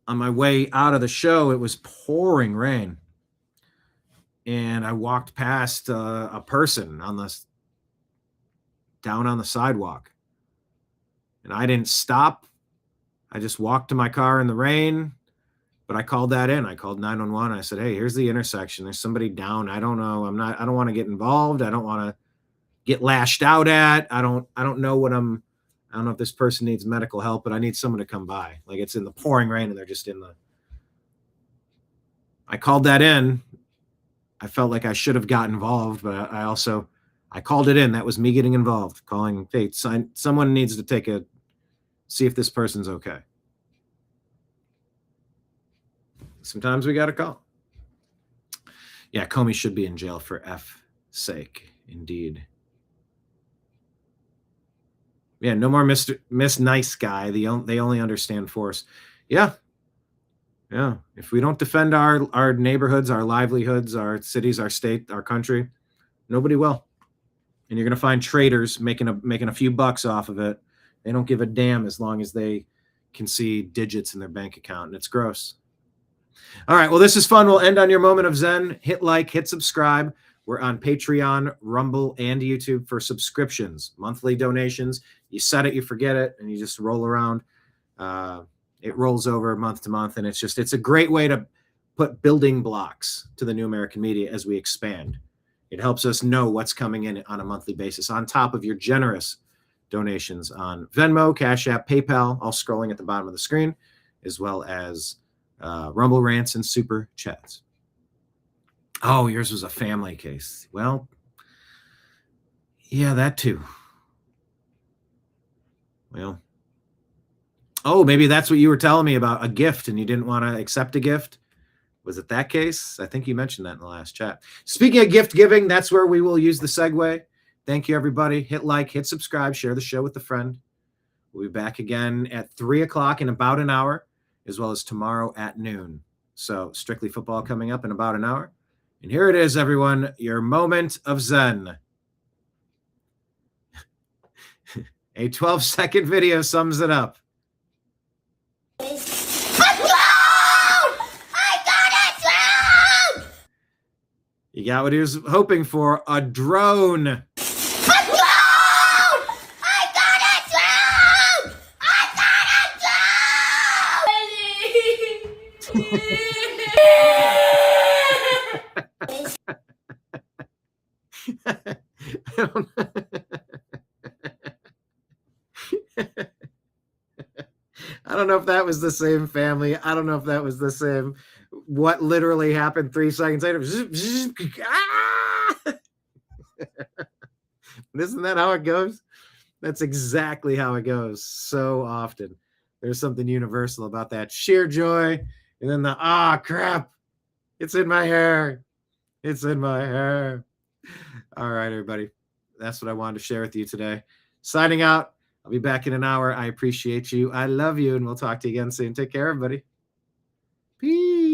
my way out of the show, it was pouring rain. And I walked past a person down on the sidewalk. And I didn't stop. I just walked to my car in the rain. But I called that in. I called 911. I said, hey, here's the intersection. There's somebody down. I don't know. I don't want to get involved. I don't want to get lashed out at. I don't know I don't know if this person needs medical help, but I need someone to come by. Like, it's in the pouring rain and they're just I called that in. I felt like I should have got involved, but I called it in. That was me getting involved, calling, hey, someone needs to see if this person's okay. Sometimes we got to call. Yeah, Comey should be in jail for F's sake. Indeed. Yeah, no more Miss Nice Guy. They only understand force. Yeah. Yeah. If we don't defend our neighborhoods, our livelihoods, our cities, our state, our country, nobody will. And you're going to find traitors making a few bucks off of it. They don't give a damn as long as they can see digits in their bank account, and it's gross. All right, well, this is fun. We'll end on your moment of Zen. Hit like, hit subscribe. We're on Patreon, Rumble, and YouTube for subscriptions, monthly donations. You set it, you forget it, and you just roll around. It rolls over month to month, and it's a great way to put building blocks to the New American Media as we expand. It helps us know what's coming in on a monthly basis on top of your generous donations on Venmo, Cash App, PayPal, all scrolling at the bottom of the screen, as well as Rumble Rants and Super Chats. Oh, yours was a family case. Well, yeah, that too. Well, oh, maybe that's what you were telling me about, a gift, and you didn't want to accept a gift. Was it that case? I think you mentioned that in the last chat. Speaking of gift giving, that's where we will use the segue. Thank you, everybody. Hit like, hit subscribe, share the show with a friend. We'll be back again at 3 o'clock in about an hour, as well as tomorrow at noon. So Strictly Football coming up in about an hour. And here it is, everyone, your moment of Zen. A 12-second video sums it up. You got what he was hoping for, a drone. I don't know if that was the same family. I don't know if that was the same. What literally happened 3 seconds later? Isn't that how it goes? That's exactly how it goes so often. There's something universal about that sheer joy, and then the crap, it's in my hair. It's in my hair. All right, everybody. That's what I wanted to share with you today. Signing out. I'll be back in an hour. I appreciate you. I love you, and we'll talk to you again soon. Take care, everybody. Peace.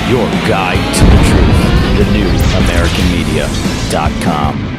Your guide to the truth. TheNewAmericanMedia.com.